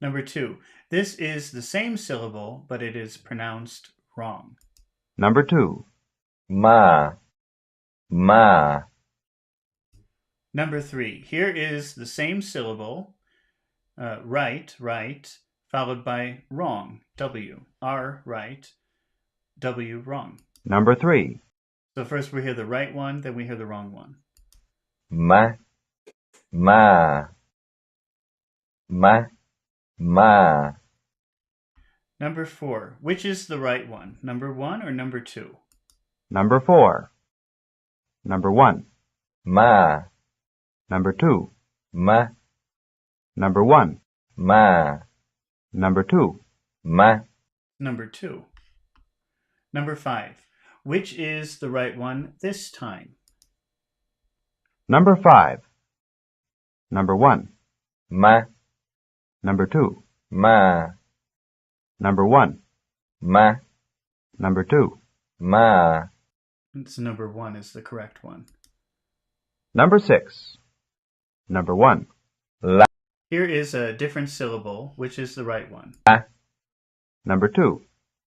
Number 2. This is the same syllable, but it is pronounced wrong. Number 2. Ma. Number 3. Here is the same syllable, right, followed by wrong, W. R, right, W, wrong. Number 3. So first we hear the right one, then we hear the wrong one. Ma, ma, ma, ma. Number 4. Which is the right one? Number 1 or number 2? Number 4. Number 1. Ma, Number 2. ma, Number 1. ma, Number 2. ma. Number 2. Number 5. Which is the right one this time? Number 5. Number 1. Ma, Number 2. ma, Number 1. ma, Number 2. It's ma. number 1 is the correct one. Number 6. Number 1. La, Here is a different syllable. Which is the right one? Number 2.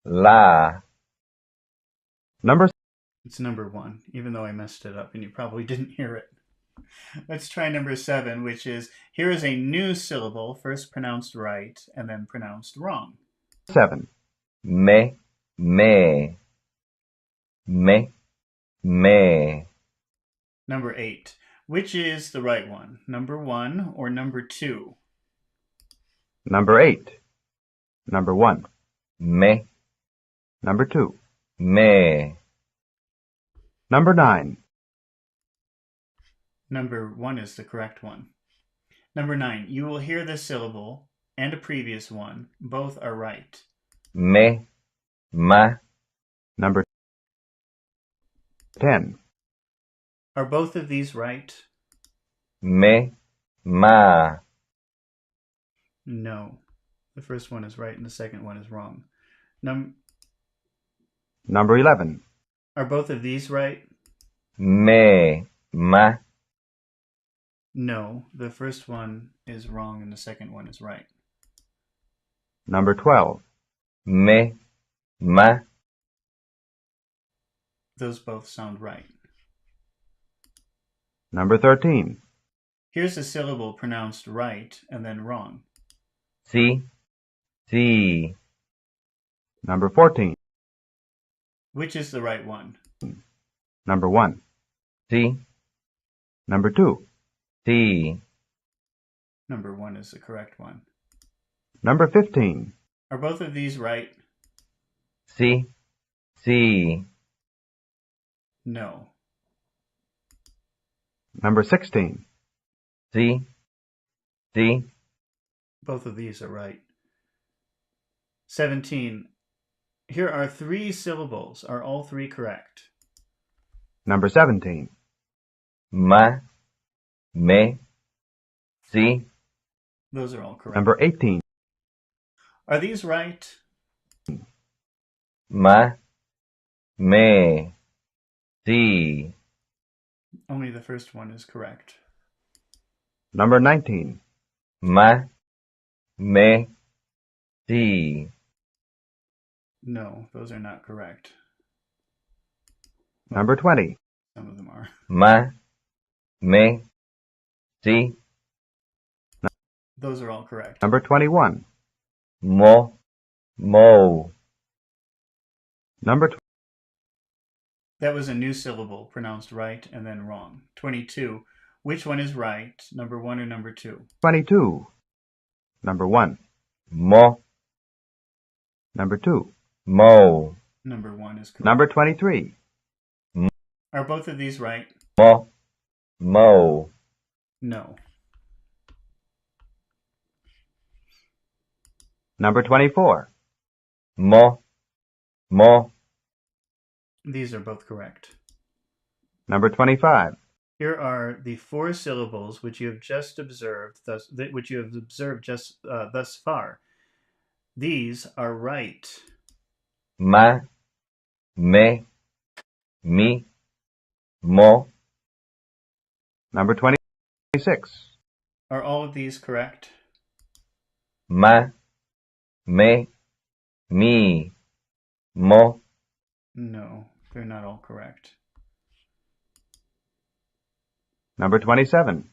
la, Number It's number 1, even though I messed it up and you probably didn't hear it. Let's try number 7, which is, here is a new syllable, first pronounced right and then pronounced wrong. 7. me, me, me, me. Number 8. Which is the right one? Number 1 or number 2? Number 8. Number 1. Me, Number 2. me. Number 9. Number 1 is the correct one. Number 9. You will hear this syllable and a previous one. Both are right. Me, ma, Number 10. Are both of these right? me, ma. No. The first one is right and the second one is wrong. Number 11. Are both of these right? Me, ma. No. The first one is wrong and the second one is right. Number 12. Me, ma. Those both sound right. Number 13. Here's a syllable pronounced right and then wrong. Si, si. Number 14. Which is the right one? Number 1. Si, Number 2. si. Number 1 is the correct one. Number 15. Are both of these right? Si, si. No. Number 16. Si, si. Both of these are right. 17. Here are 3 syllables. Are all 3 correct? Number 17. Ma, me, si. Those are all correct. Number 18. Are these right? Ma, me, si. Only the first one is correct. Number 19. Ma, me, si. No, those are not correct. Number 20. Some of them are. Ma, me, si. Those are all correct. Number 21. Mo, mo. Number That was a new syllable pronounced right and then wrong. 22. Which one is right? Number 1 or number 2? 22. Number 1. Mo, Number 2. mo. Number 1 is correct. Number 23. Are both of these right? Mo, mo. No. Number 24. Mo, mo. These are both correct. Number 25. Here are the 4 syllables which you have just observed, thus far. These are right. Ma, me, mi, mo. Number 26. Are all of these correct? Ma, me, mi, mo. No, they're not all correct. Number 27.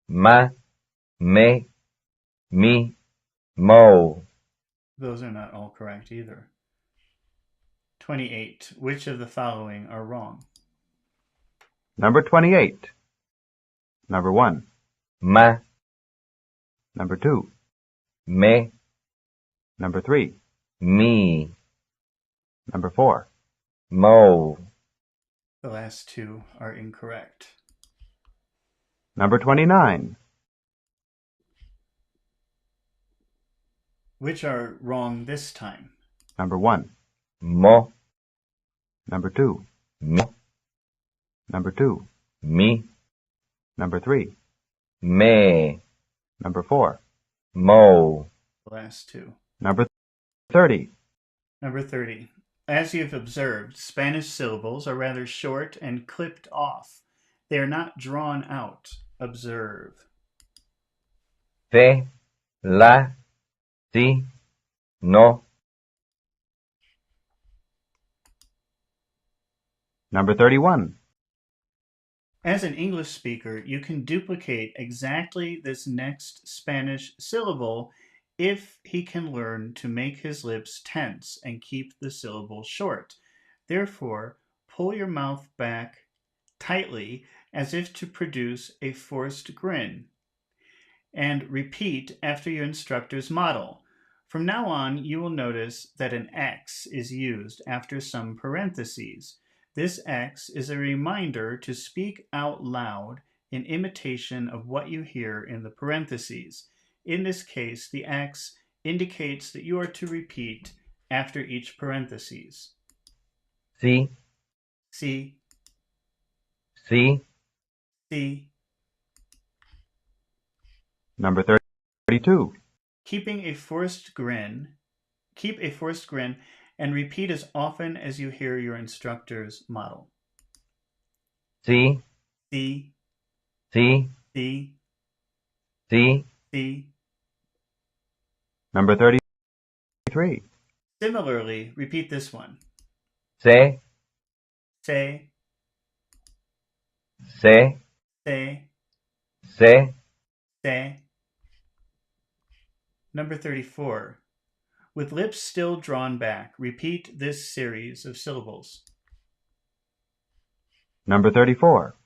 Ma, me, mi, mo. Those are not all correct either. 28. Which of the following are wrong? Number 28. Number 1. Ma, Number 2. me, Number 3. me, Number 4. mo. The last two are incorrect. Number 29. Which are wrong this time? Number 1. Mo, Number 2. me, Number 2. me, Number 3. me, Number 4. mo. The last two. Number 30. Number 30. As you've observed, Spanish syllables are rather short and clipped off. They are not drawn out. Observe. Fe, la, si, no. Number 31. As an English speaker, you can duplicate exactly this next Spanish syllable if he can learn to make his lips tense and keep the syllable short. Therefore, pull your mouth back tightly as if to produce a forced grin, and repeat after your instructor's model. From now on, you will notice that an X is used after some parentheses. This X is a reminder to speak out loud in imitation of what you hear in the parentheses. In this case, the X indicates that you are to repeat after each parentheses. Si, See, si, see. Number 32. Keep a forced grin and repeat as often as you hear your instructor's model. si, See, si, see, si. see. Number 33. Similarly, repeat this one. Se, Say, se, say, se. say. Number 34. With lips still drawn back, repeat this series of syllables. Number 34.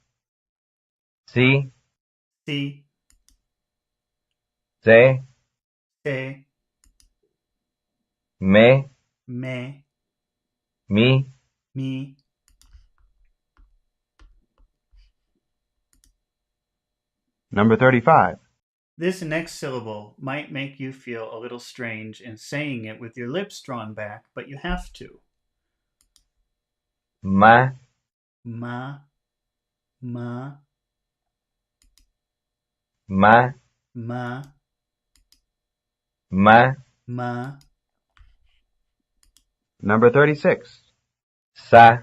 Si, See, se, say, me, me, mi. me. Number 35. This next syllable might make you feel a little strange in saying it with your lips drawn back, but you have to. Ma, Ma, ma, ma, ma, ma. ma. Number 36. Sa,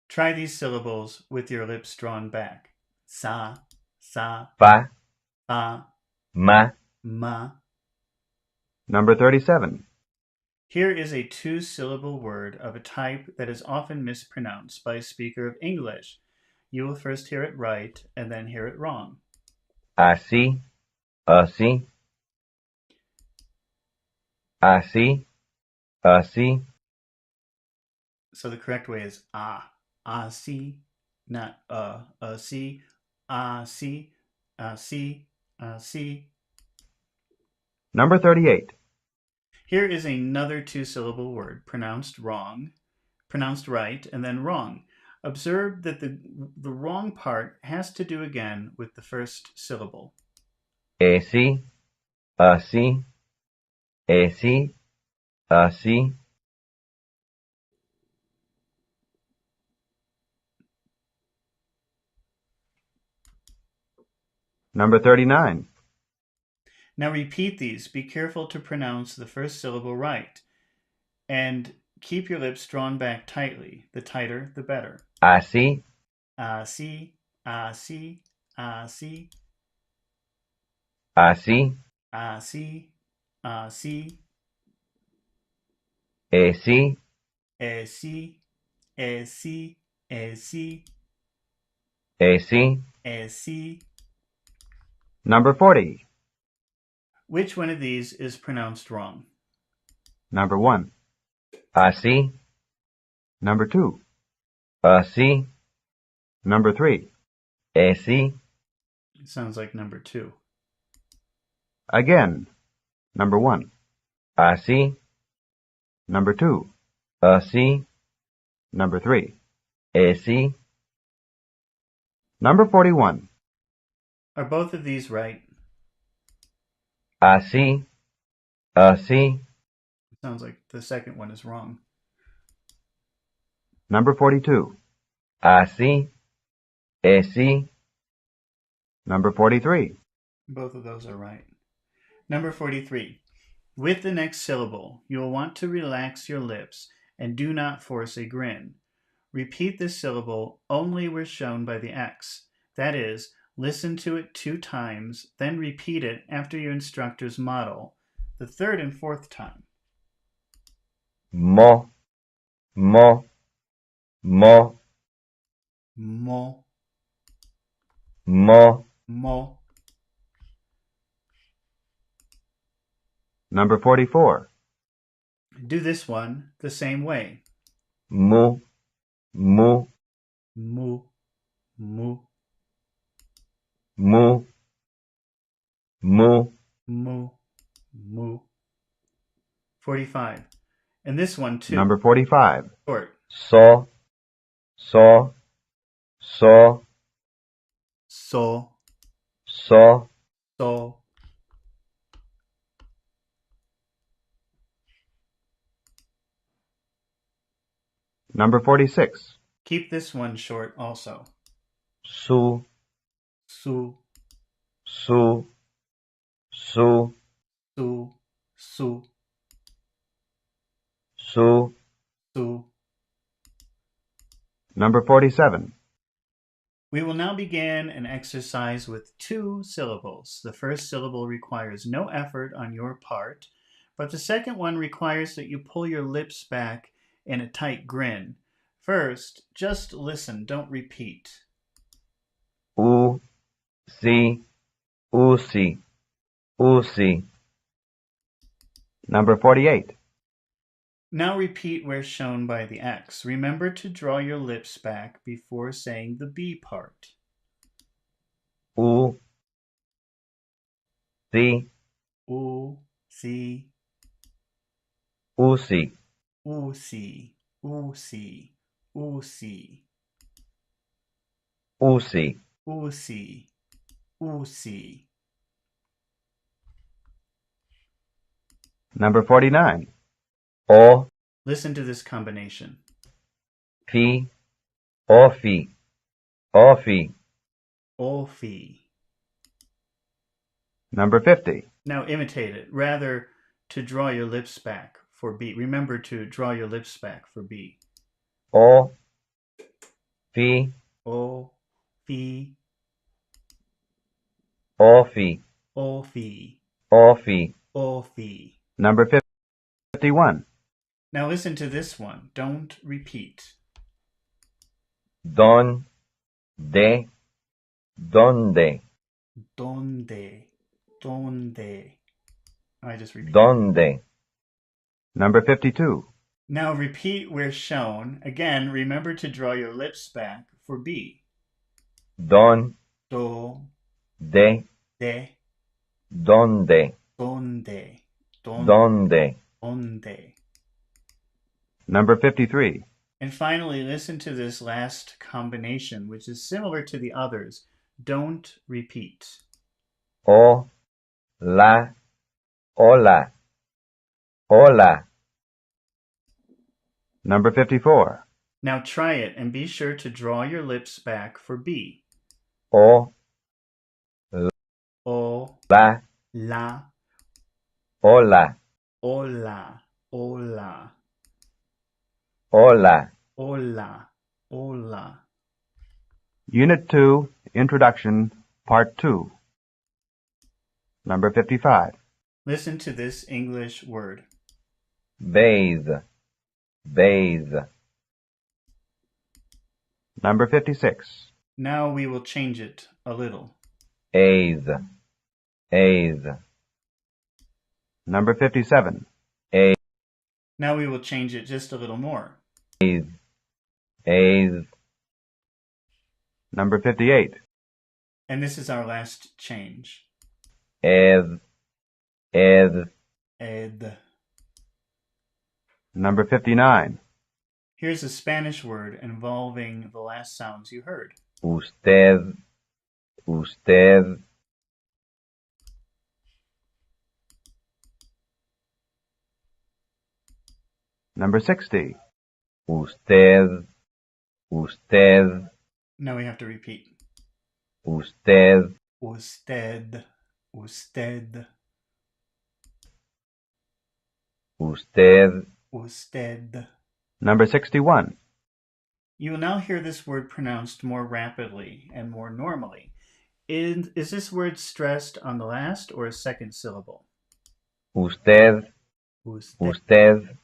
Try these syllables with your lips drawn back. Sa, sa, fa, fa, ma. ma. Number 37. Here is a two-syllable word of a type that is often mispronounced by a speaker of English. You will first hear it right and then hear it wrong. Así, así. Así, así. So the correct way is see, not see, see, see. Number 38. Here is another two-syllable word, pronounced right, and then wrong. Observe that the wrong part has to do again with the first syllable. Así, así. Así, así. Number 39. Now repeat these. Be careful to pronounce the first syllable right. And keep your lips drawn back tightly. The tighter, the better. Así, See, see, see, así. see, see, Así, see, see, see, así. see. Number 40. Which one of these is pronounced wrong? Number 1. Así, Number 2. así. Number 3. sí, It sounds like number 2. Again. Number 1. así, Number 2. así, Number 3. sí, Number 41. Are both of these right? así, así, It sounds like the second one is wrong. Number 42. así, sí, Number 43. Both of those are right. Number 43. With the next syllable, you will want to relax your lips and do not force a grin. Repeat this syllable only where shown by the X. That is, listen to it 2 times, then repeat it after your instructor's model, the 3rd and 4th time. mo, mo, mo, Mo, mo, mo. Number 44. Do this one the same way. mu, mu, Mu, mu, mu, mu, mu, mu. 45. And this one too. Number 45. Short. so, so, so, So, so, so. Number 46. Keep this one short also. su, Su, su, su, su, su, su, su. Number 47. We will now begin an exercise with 2 syllables. The first syllable requires no effort on your part, but the second one requires that you pull your lips back in a tight grin. First, just listen, don't repeat. si, usi, usi, Number 48. Now repeat where shown by the X. Remember to draw your lips back before saying the B part. si, U, si, usi, u, si, u, si, u, si, usi, u, si, u, si. Number 49. o, Listen to this combination. fi, ofi, ofi, Ofi. Number 50. Now imitate it. Rather, to draw your lips back for B. Remember to draw your lips back for B. o, fi, O, fi, ofi, ofi, ofi, ofi. Number 51. Now listen to this one. Don't repeat. donde, donde, Donde, donde. I just repeat. donde, Number 52. Now repeat where shown. Again, remember to draw your lips back for B. don, Do, de, de, donde, donde, donde, donde. Number 53. And finally, listen to this last combination, which is similar to the others. Don't repeat. o, la, hola, hola, Number 54. Now try it and be sure to draw your lips back for B. o, O, la, la, hola, hola, hola, hola. hola, hola. Unit 2, Introduction, Part 2. Number 55. Listen to this English word. Bathe, bathe, Number 56. Now we will change it a little. bathe, bathe, Number 57. Now we will change it just a little more. bathe, bathe, Number 58. And this is our last change. ed, ed, Ed. Number 59. Here's a Spanish word involving the last sounds you heard. usted, usted, Number 60. usted, usted, Now we have to repeat. usted, Usted. Usted. usted, Usted. Number 61. You will now hear this word pronounced more rapidly and more normally. Is this word stressed on the last or second syllable? usted, Usted. usted,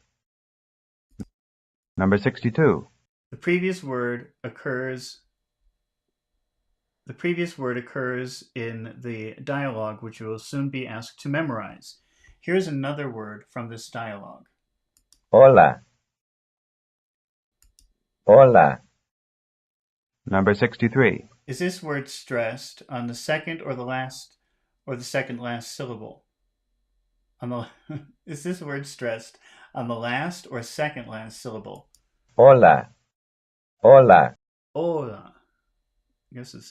Number 62. The previous word occurs in the dialogue, which you will soon be asked to memorize. Here's another word from this dialogue. hola, hola, Number 63. Is this word stressed on the second or the second last syllable? Is this word stressed on the last or second last syllable? hola, hola, Hola. I guess it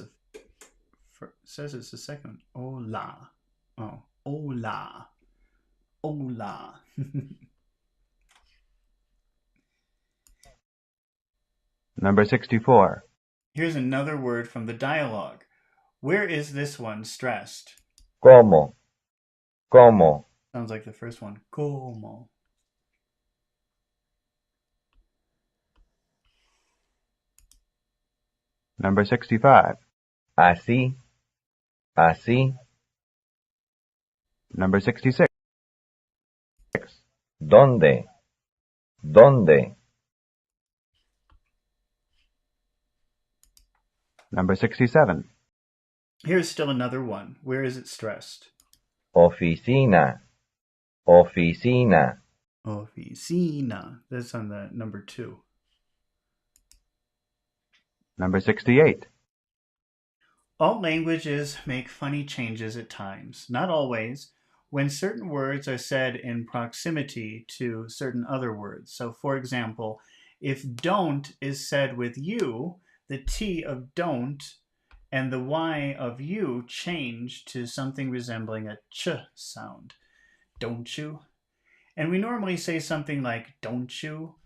says it's the second. Hola. Oh, hola. Hola. Number 64. Here's another word from the dialogue. Where is this one stressed? como, como, Sounds like the first one. Como. Number 65. así, así, Number 66. ¿dónde? ¿Dónde? Number 67. Here's still another one. Where is it stressed? Oficina, oficina, Oficina. That's on the number 2. Number 68. All languages make funny changes at times, not always, when certain words are said in proximity to certain other words. So, for example, if don't is said with you, the T of don't and the Y of you change to something resembling a ch sound. Don't you? And we normally say something like, don't you?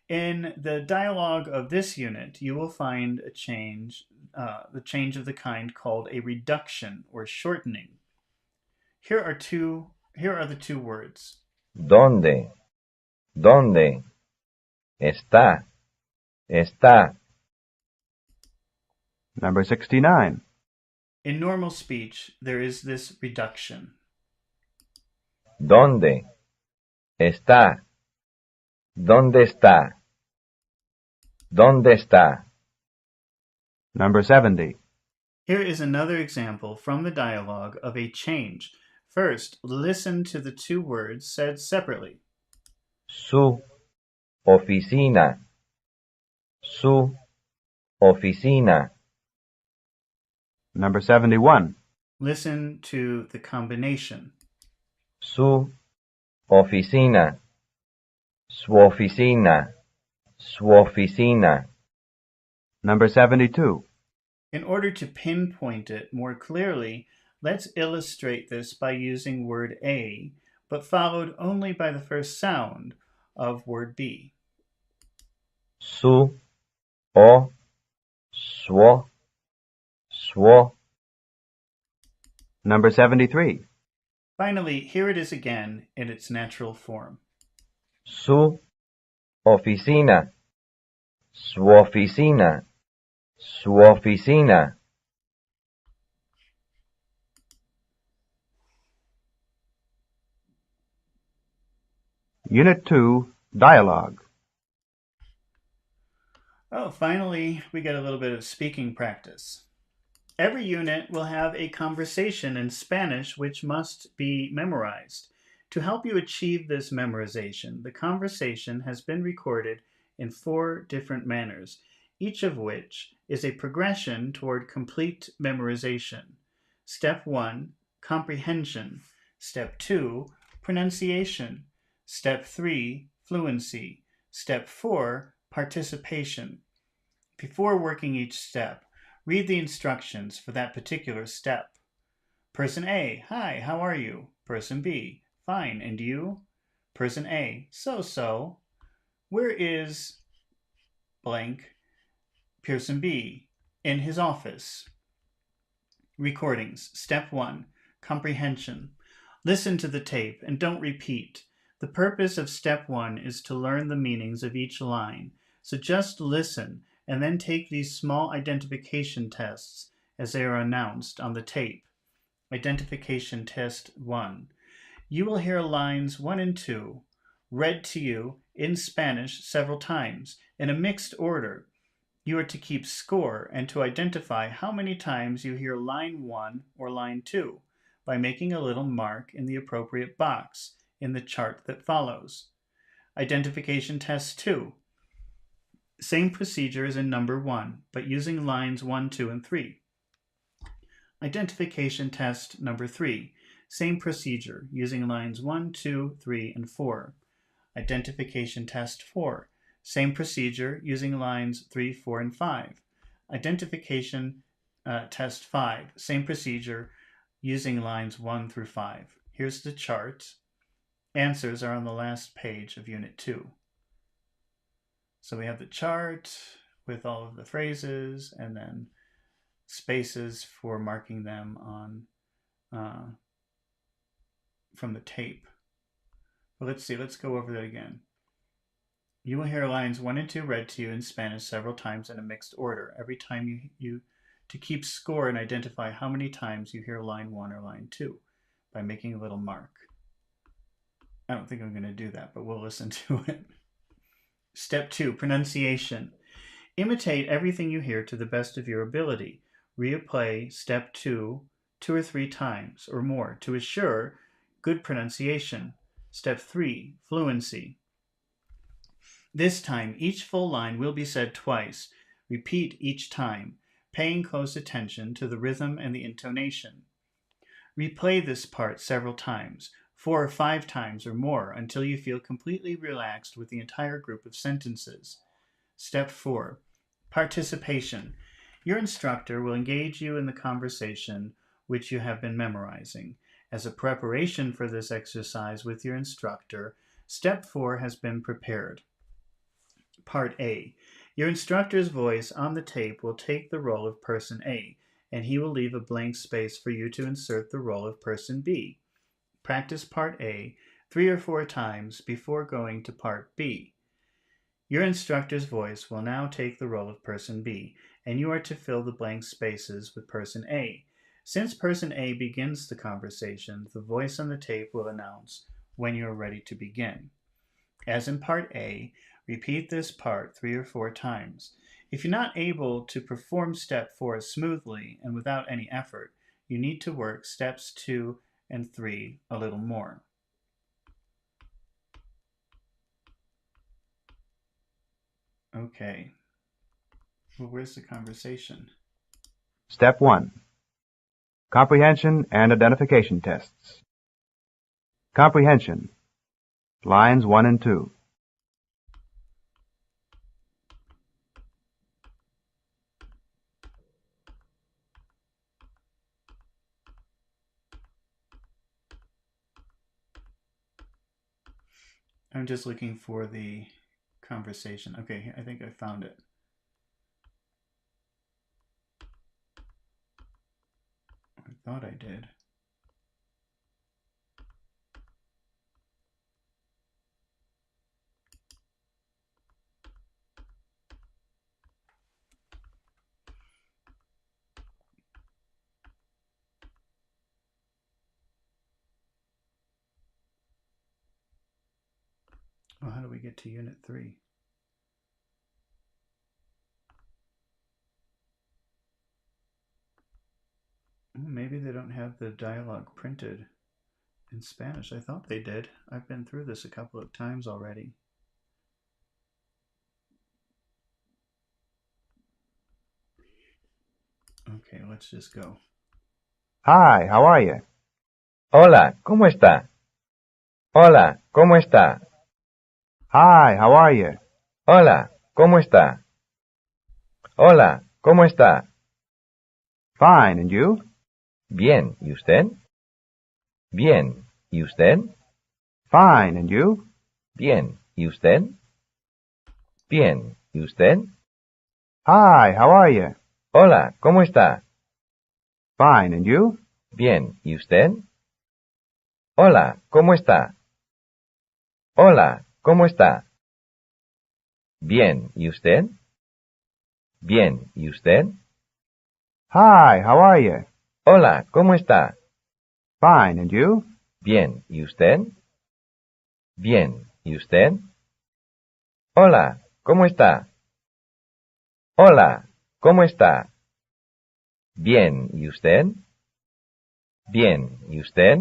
In the dialogue of this unit, you will find a change, the change of the kind called a reduction or shortening. Here are the two words. ¿dónde? ¿Dónde? Está, está, Number 69. In normal speech, there is this reduction. ¿dónde? Está, ¿dónde está? ¿Dónde está? Number 70. Here is another example from the dialogue of a change. First, listen to the two words said separately. Su oficina, su oficina, Number 71. Listen to the combination. su oficina, su oficina, su oficina. Number 72. In order to pinpoint it more clearly, let's illustrate this by using word A, but followed only by the first sound of word B. Su, o, suo, suo. Number 73. Finally, here it is again in its natural form. Su oficina, su oficina, su oficina. Unit 2. Dialogue. Oh, finally, we get a little bit of speaking practice. Every unit will have a conversation in Spanish which must be memorized. To help you achieve this memorization, the conversation has been recorded in 4 different manners. each of which is a progression toward complete memorization. Step 1, comprehension. Step 2, pronunciation. Step 3, fluency. Step 4, participation. Before working each step, read the instructions for that particular step. Person A, hi, how are you? Person B, fine, and you? Person A, so. Where is blank? Person B, in his office. Recordings. Step 1, comprehension. Listen to the tape and don't repeat. The purpose of step 1 is to learn the meanings of each line, so just listen and then take these small identification tests as they are announced on the tape. Identification test 1. You will hear lines 1 and 2 read to you in Spanish several times in a mixed order. You are to keep score and to identify how many times you hear line 1 or line 2 by making a little mark in the appropriate box in the chart that follows. Identification test 2. Same procedure as in number 1, but using lines 1, 2, and 3. Identification test number 3. Same procedure, using lines 1, 2, 3, and 4. Identification test 4. Same procedure, using lines 3, 4, and 5. Identification test 5. Same procedure, using lines 1 through 5. Here's the chart. Answers are on the last page of Unit 2. So we have the chart with all of the phrases and then spaces for marking them on from the tape. But let's see, let's go over that again. You will hear lines 1 and 2 read to you in Spanish several times in a mixed order. Every time you to keep score and identify how many times you hear line 1 or line 2 by making a little mark. I don't think I'm going to do that, but we'll listen to it. Step 2, pronunciation. Imitate everything you hear to the best of your ability. Replay step 2 2 or 3 times or more to assure good pronunciation. Step 3, fluency. This time, each full line will be said twice. Repeat each time, paying close attention to the rhythm and the intonation. Replay this part several times, 4 or 5 times or more, until you feel completely relaxed with the entire group of sentences. Step 4, participation. Your instructor will engage you in the conversation which you have been memorizing. As a preparation for this exercise with your instructor, Step 4 has been prepared. Part A. Your instructor's voice on the tape will take the role of person A, and he will leave a blank space for you to insert the role of person B. Practice Part A 3 or 4 times before going to Part B. Your instructor's voice will now take the role of person B, and you are to fill the blank spaces with person A. Since person A begins the conversation, the voice on the tape will announce when you are ready to begin. As in Part A, repeat this part 3 or 4 times. If you're not able to perform Step 4 smoothly and without any effort, you need to work Steps 2 and 3 a little more. Okay. Well, where's the conversation? Step 1. Comprehension and identification tests. Comprehension. Lines 1 and 2. I'm just looking for the conversation. Okay, I think I found it. I thought I did. Well, how do we get to Unit 3? Maybe they don't have the dialogue printed in Spanish. I thought they did. I've been through this a couple of times already. Okay, let's just go. Hi, how are you? Hola, ¿cómo está? Hola, ¿cómo está? Hi, how are you? Hola, ¿cómo está? Hola, ¿cómo está? Fine, and you? Bien, ¿y usted? Bien, ¿y usted? Fine, and you? Bien, ¿y usted? Bien, ¿y usted? Hi, how are you? Hola, ¿cómo está? Fine, and you? Bien, ¿y usted? Hola, ¿cómo está? Hola, ¿cómo está? Bien, ¿y usted? Bien, ¿y usted? Hi, how are you? Hola, ¿cómo está? Fine, and you? Bien, ¿y usted? Bien, ¿y usted? Hola, ¿cómo está? Hola, ¿cómo está? Bien, ¿y usted? Bien, ¿y usted?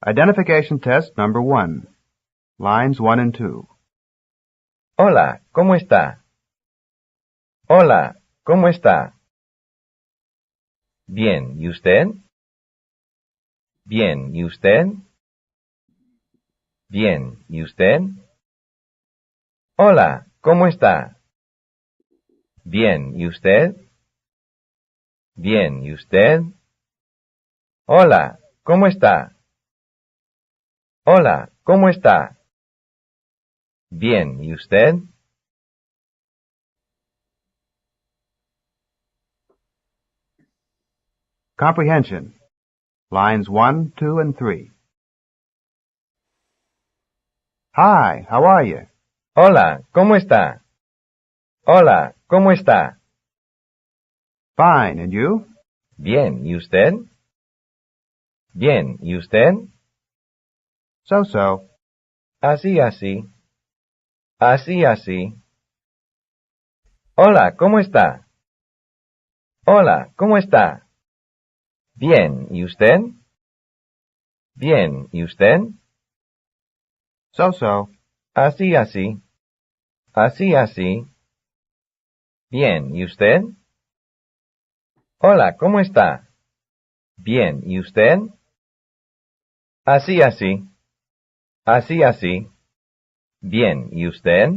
Identification test number 1. Lines 1 and 2. Hola, ¿cómo está? Hola, ¿cómo está? Bien, ¿y usted? Bien, ¿y usted? Bien, ¿y usted? Hola, ¿cómo está? Bien, ¿y usted? Bien, ¿y usted? Hola, ¿cómo está? Hola, ¿cómo está? Bien, ¿y usted? Comprehension. Lines 1, 2, and 3. Hi, how are you? Hola, ¿cómo está? Hola, ¿cómo está? Fine, and you? Bien, ¿y usted? Bien, ¿y usted? So-so. Así, así. Así, así. Hola, ¿cómo está? Hola, ¿cómo está? Bien, ¿y usted? Bien, ¿y usted? So-so. Así, así. Así, así. Bien, ¿y usted? Hola, ¿cómo está? Bien, ¿y usted? Así, así. Así, así. Bien, ¿y usted?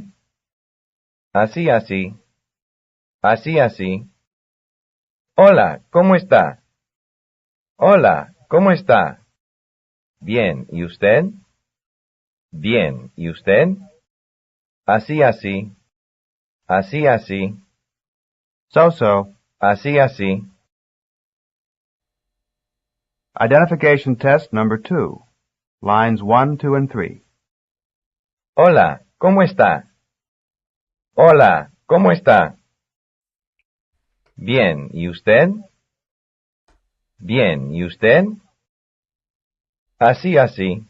Así, así. Así, así. Hola, ¿cómo está? Hola, ¿cómo está? Bien, ¿y usted? Bien, ¿y usted? Así, así. Así, así. So-so. Así, así. Identification test number 2. Lines 1, 2, and 3. Hola, ¿cómo está? Hola, ¿cómo está? Bien, ¿y usted? Bien, ¿y usted? Así, así.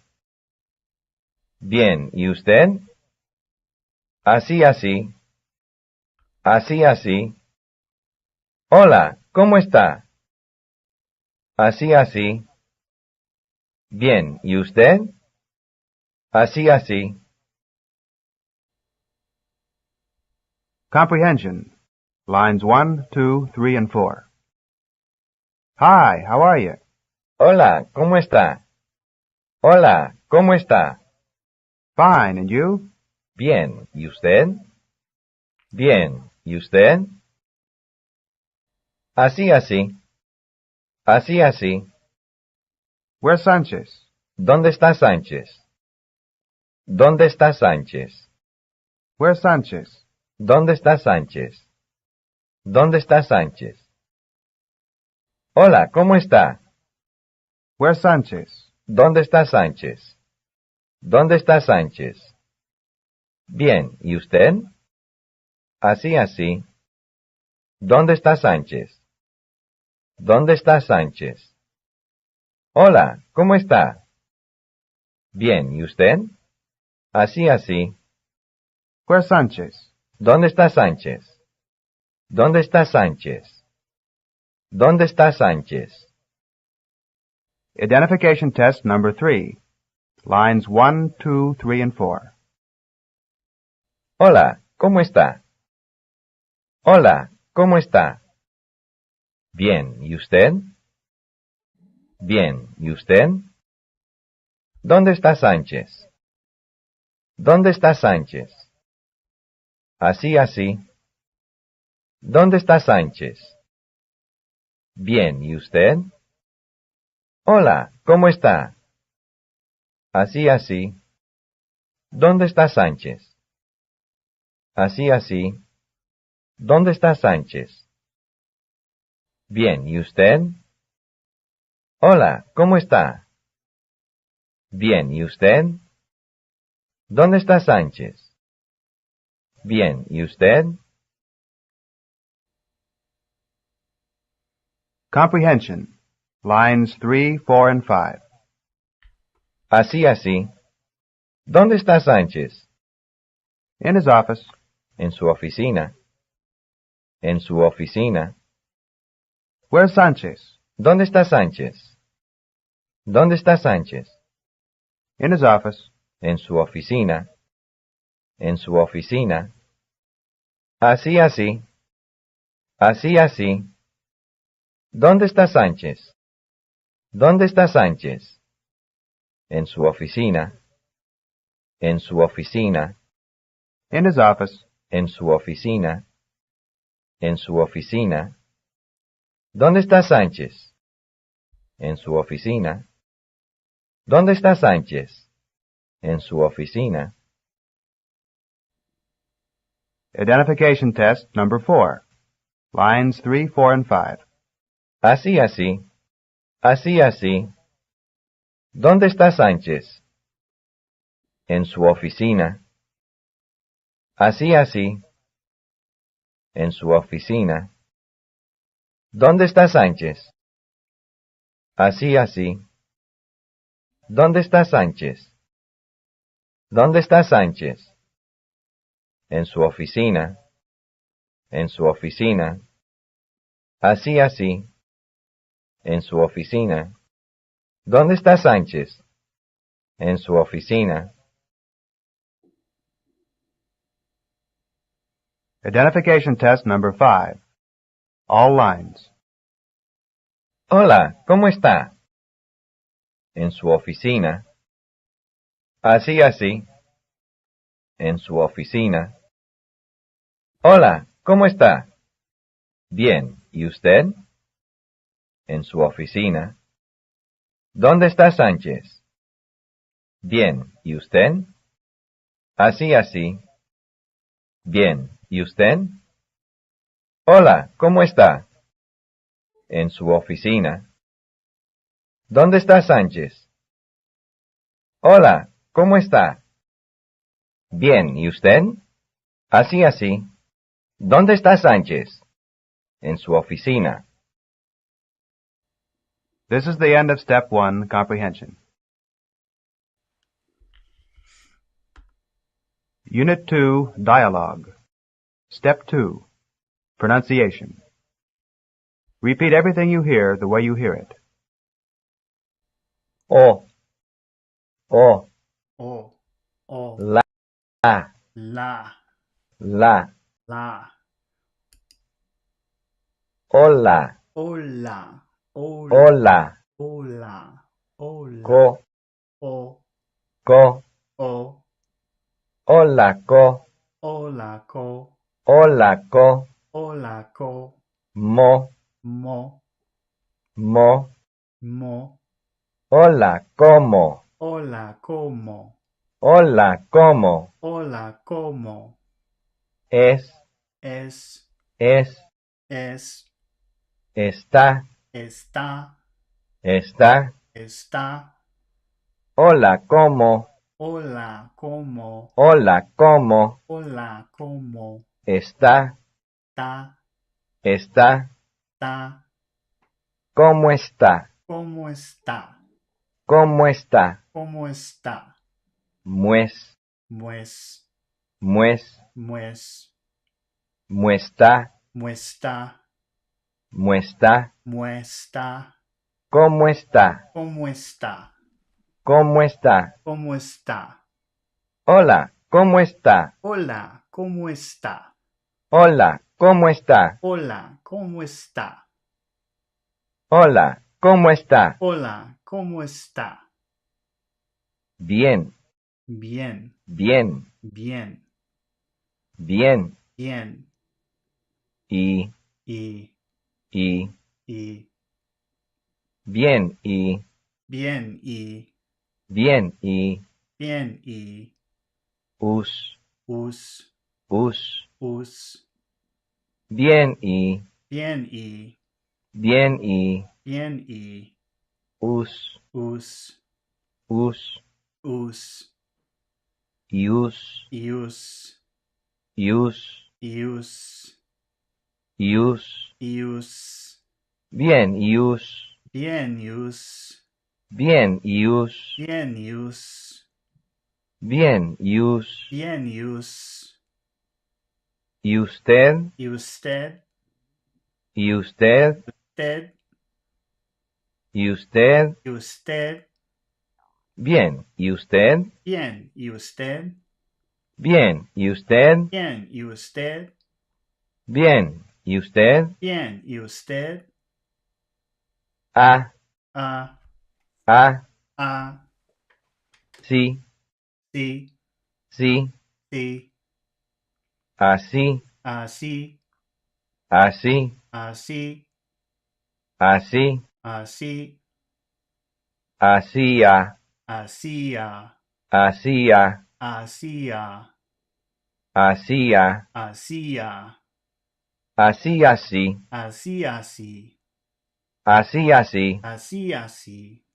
Bien, ¿y usted? Así, así. Así, así. Hola, ¿cómo está? Así, así. Bien, ¿y usted? Así, así. Comprehension. Lines 1, 2, 3, and 4. Hi, how are you? Hola, ¿cómo está? Hola, ¿cómo está? Fine, and you? Bien, ¿y usted? Bien, ¿y usted? Así, así. Así, así. Where's Sanchez? ¿Dónde está Sánchez? ¿Dónde está Sánchez? Where's Sanchez? ¿Dónde está Sánchez? ¿Dónde está Sánchez? Hola, ¿cómo está? Where's Sanchez? ¿Dónde está Sánchez? ¿Dónde está Sánchez? Bien, ¿y usted? Así, así. ¿Dónde está Sánchez? ¿Dónde está Sánchez? Hola, ¿cómo está? Bien, ¿y usted? Así, así. Where's Sanchez? ¿Dónde está Sánchez? ¿Dónde está Sánchez? ¿Dónde está Sánchez? Identification test number 3. Lines 1, 2, 3, and 4. Hola, ¿cómo está? Hola, ¿cómo está? Bien, ¿y usted? Bien, ¿y usted? ¿Dónde está Sánchez? ¿Dónde está Sánchez? Así, así. ¿Dónde está Sánchez? Bien, ¿y usted? Hola, ¿cómo está? Así, así. ¿Dónde está Sánchez? Así, así. ¿Dónde está Sánchez? Bien, ¿y usted? Hola, ¿cómo está? Bien, ¿y usted? ¿Dónde está Sánchez? Bien, ¿y usted? Comprehension. Lines 3, 4, and 5. Así, así. ¿Dónde está Sánchez? In his office. En su oficina. En su oficina. Where's Sanchez? ¿Dónde está Sánchez? ¿Dónde está Sánchez? In his office. En su oficina. En su oficina. Así, así. Así, así. ¿Dónde está Sánchez? ¿Dónde está Sánchez? En su oficina. En su oficina. In his office. En su oficina. En su oficina. ¿Dónde está Sánchez? En su oficina. ¿Dónde está Sánchez? En su oficina. Identification test number 4. Lines 3, 4, and 5. Así, así. Así, así. ¿Dónde está Sánchez? En su oficina. Así, así. En su oficina. ¿Dónde está Sánchez? Así, así. ¿Dónde está Sánchez? ¿Dónde está Sánchez? En su oficina. En su oficina. Así, así. En su oficina. ¿Dónde está Sánchez? En su oficina. Identification test number 5. All lines. Hola, ¿cómo está? En su oficina. Así, así. En su oficina. Hola, ¿cómo está? Bien, ¿y usted? En su oficina. ¿Dónde está Sánchez? Bien, ¿y usted? Así, así. Bien, ¿y usted? Hola, ¿cómo está? En su oficina. ¿Dónde está Sánchez? Hola, ¿cómo está? Bien, ¿y usted? Así, así. ¿Dónde está Sánchez? En su oficina. This is the end of Step 1, Comprehension. Unit 2, Dialogue. Step 2, Pronunciation. Repeat everything you hear the way you hear it. O, o, O, o, la, la, la, la. hola, Hola, hola, hola, hola, hola. co, O, co, o, hola, co, hola, co, hola, co, hola, co. mo, Mo, mo, mo. hola, como, Hola, como. hola, como, Hola, como. es, Es, es, está, está, está, está. hola, como, Hola, como. hola, como, Hola, como. está, Ta, está, ta. ¿cómo está? ¿Cómo está? ¿Cómo está? ¿Cómo está? Mues, Mues, mues, mues, muesta, muesta, muesta, muesta. ¿cómo está? ¿Cómo está? ¿Cómo está? ¿Cómo está? Hola, ¿cómo está? Hola, ¿cómo está? Hola, ¿cómo está? Hola, ¿cómo está? Hola, ¿cómo está? Hola, ¿cómo está? Bien, Bien, bien, bien, bien. bien. Y, Y, y, y, bien, y, bien, y, bien, y, bien, y. us, Us, us. us. Bien, y, Bien, y, bien, y, bien, y. us, Us, us, us. ius, Ius, ius, ius, ius. ius. Bien, ius, Bien, ius. bien, ius, Bien, ius. bien, ius. Bien, ius. ¿Y usted? Y usted, ¿Y usted? usted, ¿Y usted? y usted. Bien, ¿y usted? Bien, y usted. Bien, ¿y usted? Bien, y usted. Bien, ¿y usted? Bien, y usted. Ah, Ah, ah, ah, sí, sí, sí, sí. así, Así, así, así, así, así, hacía, hacía, hacía, hacía, hacía, hacía, así, así, así, así, así, así, así, así,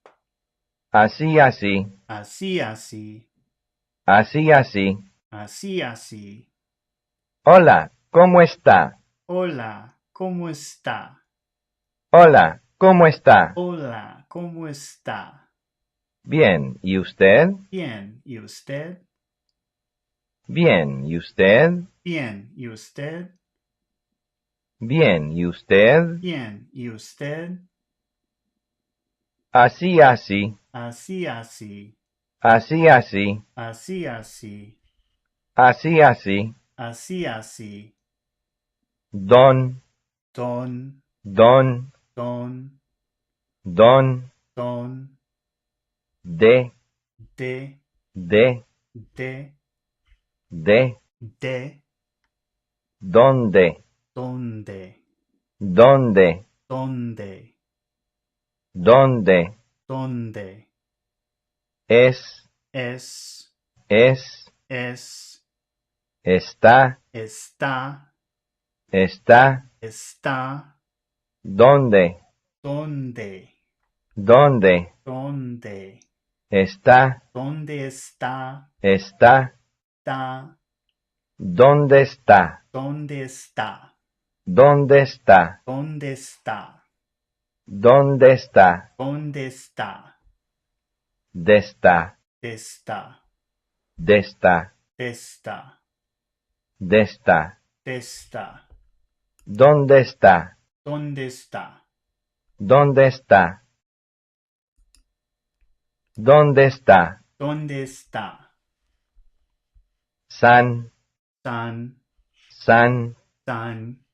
así, así, así, así, así, así. así, así. Hola, ¿cómo está? Hola, ¿cómo está? Hola, ¿cómo está? Hola, ¿cómo está? Bien, ¿y usted? Bien, ¿y usted? Bien, ¿y usted? Bien, ¿y usted? Bien, ¿y usted? Bien, ¿y usted? Así, así, Así, así, así, así, así, así, así, así. así, así. Don, Don, don, don, don, don, de, de, de, de, de, de, donde, donde, donde, donde, donde, donde, es, es, es, es, está, está, está, está, donde, donde, donde, donde, está, donde está, está, está, donde está, donde está, donde está, donde está, donde está, donde está, desta, está, desta, está, desta, está, ¿dónde está? ¿dónde está? ¿Dónde está? ¿Dónde está? ¿Dónde está? San, San, San, San,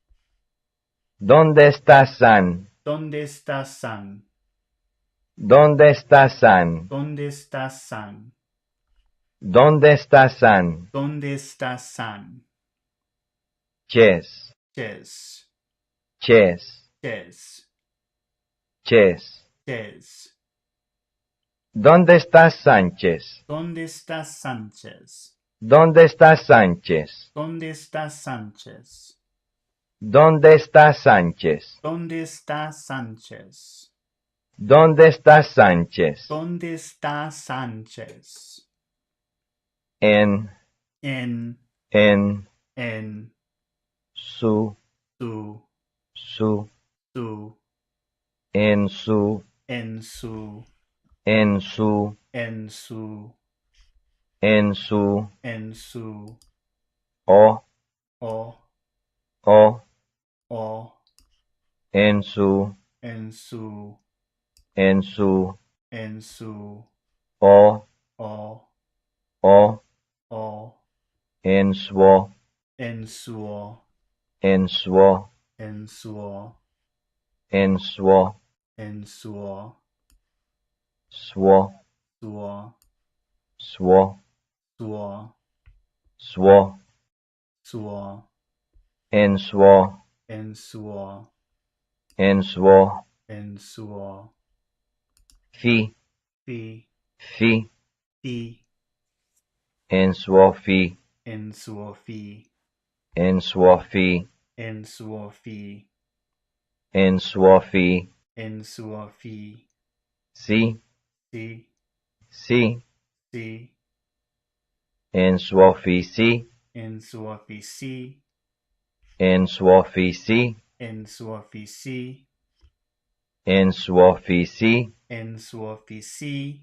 ¿dónde está San? ¿dónde está San? ¿Dónde está San? ¿Dónde está San? ¿Dónde está San? ¿Dónde está San? Ches, Ches, ches, ches, ches. ches. ¿Dónde está Sánchez? ¿Dónde está Sánchez? ¿Dónde está Sánchez? ¿Dónde está Sánchez? ¿Dónde está Sánchez? ¿Dónde está Sánchez? ¿Dónde está Sánchez? ¿Dónde está Sánchez? En, En, en, en, su, su, su, su, en su, en su, en su, en su, en su, en su, o, o, o, o, en su, en su, en su, en su, o, o, o, o, en su, en su, En suo. En suo. En suo. En suo. Suo. Suo. Suo. Suo. Suo. Suo. En suo. En suo. En suo. En suo. Fi. Fi. Fi. Fi. En suo fi. En suo fi. En suo fi. En suo fi. En suo fi. En suo fi. Si. Si. Si. Si. En suo fi si. En suo fi si. En suo fi si. En suo fi si. En suo fi si. En suo fi si.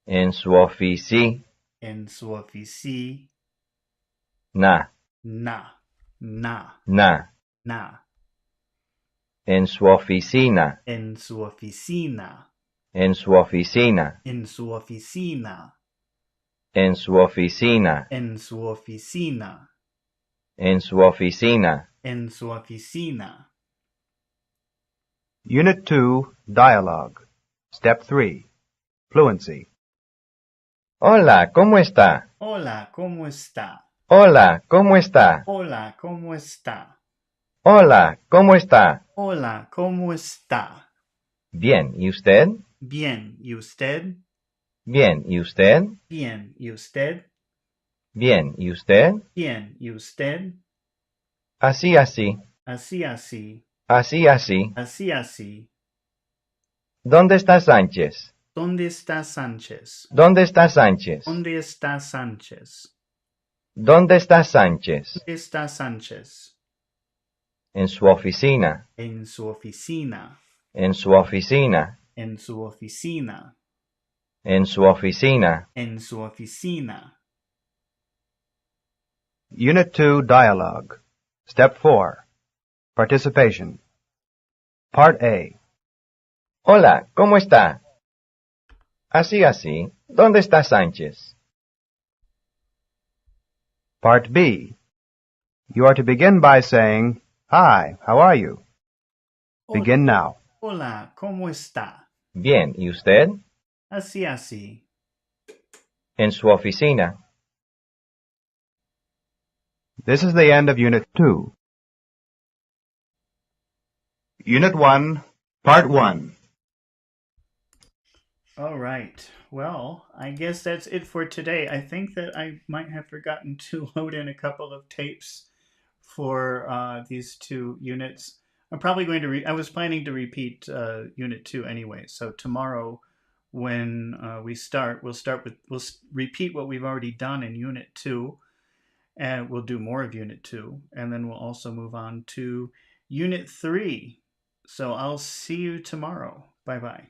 En suo fi si. En suo fi si. Na. Na. Na. Na. Na. En su oficina. En su oficina. En su oficina. En su oficina. En su oficina. En su oficina. En su oficina. En su oficina. Unit 2, Dialogue. Step 3, Fluency. Hola, ¿cómo está? Hola, ¿cómo está? Hola, ¿cómo está? Hola, ¿cómo está? Hola, ¿cómo está? Hola, ¿cómo está? Bien, ¿y usted? Bien, ¿y usted? Bien, ¿y usted? Bien, ¿y usted? Bien, ¿y usted? Bien, ¿y usted? Así, así. Así, así. Así, así. Así, así. ¿Dónde está Sánchez? ¿Dónde está Sánchez? ¿Dónde está Sánchez? ¿Dónde está Sánchez? ¿Dónde está Sánchez? ¿Dónde está Sánchez? En su oficina. En su oficina. En su oficina. En su oficina. En su oficina. En su oficina. Unit 2, Dialogue. Step 4, Participation. Part A. Hola, ¿cómo está? Así, así. ¿Dónde está Sánchez? Part B. You are to begin by saying, Hi, how are you? Begin now. Hola, ¿cómo está? Bien, ¿y usted? Así, así. En su oficina. This is the end of Unit 2. Unit 1, Part 1. All right. Well, I guess that's it for today. I think that I might have forgotten to load in a couple of tapes for these two units. I'm probably going to. I was planning to repeat Unit 2 anyway. So tomorrow, when we start, we'll repeat what we've already done in Unit 2, and we'll do more of Unit 2, and then we'll also move on to Unit 3. So I'll see you tomorrow. Bye bye.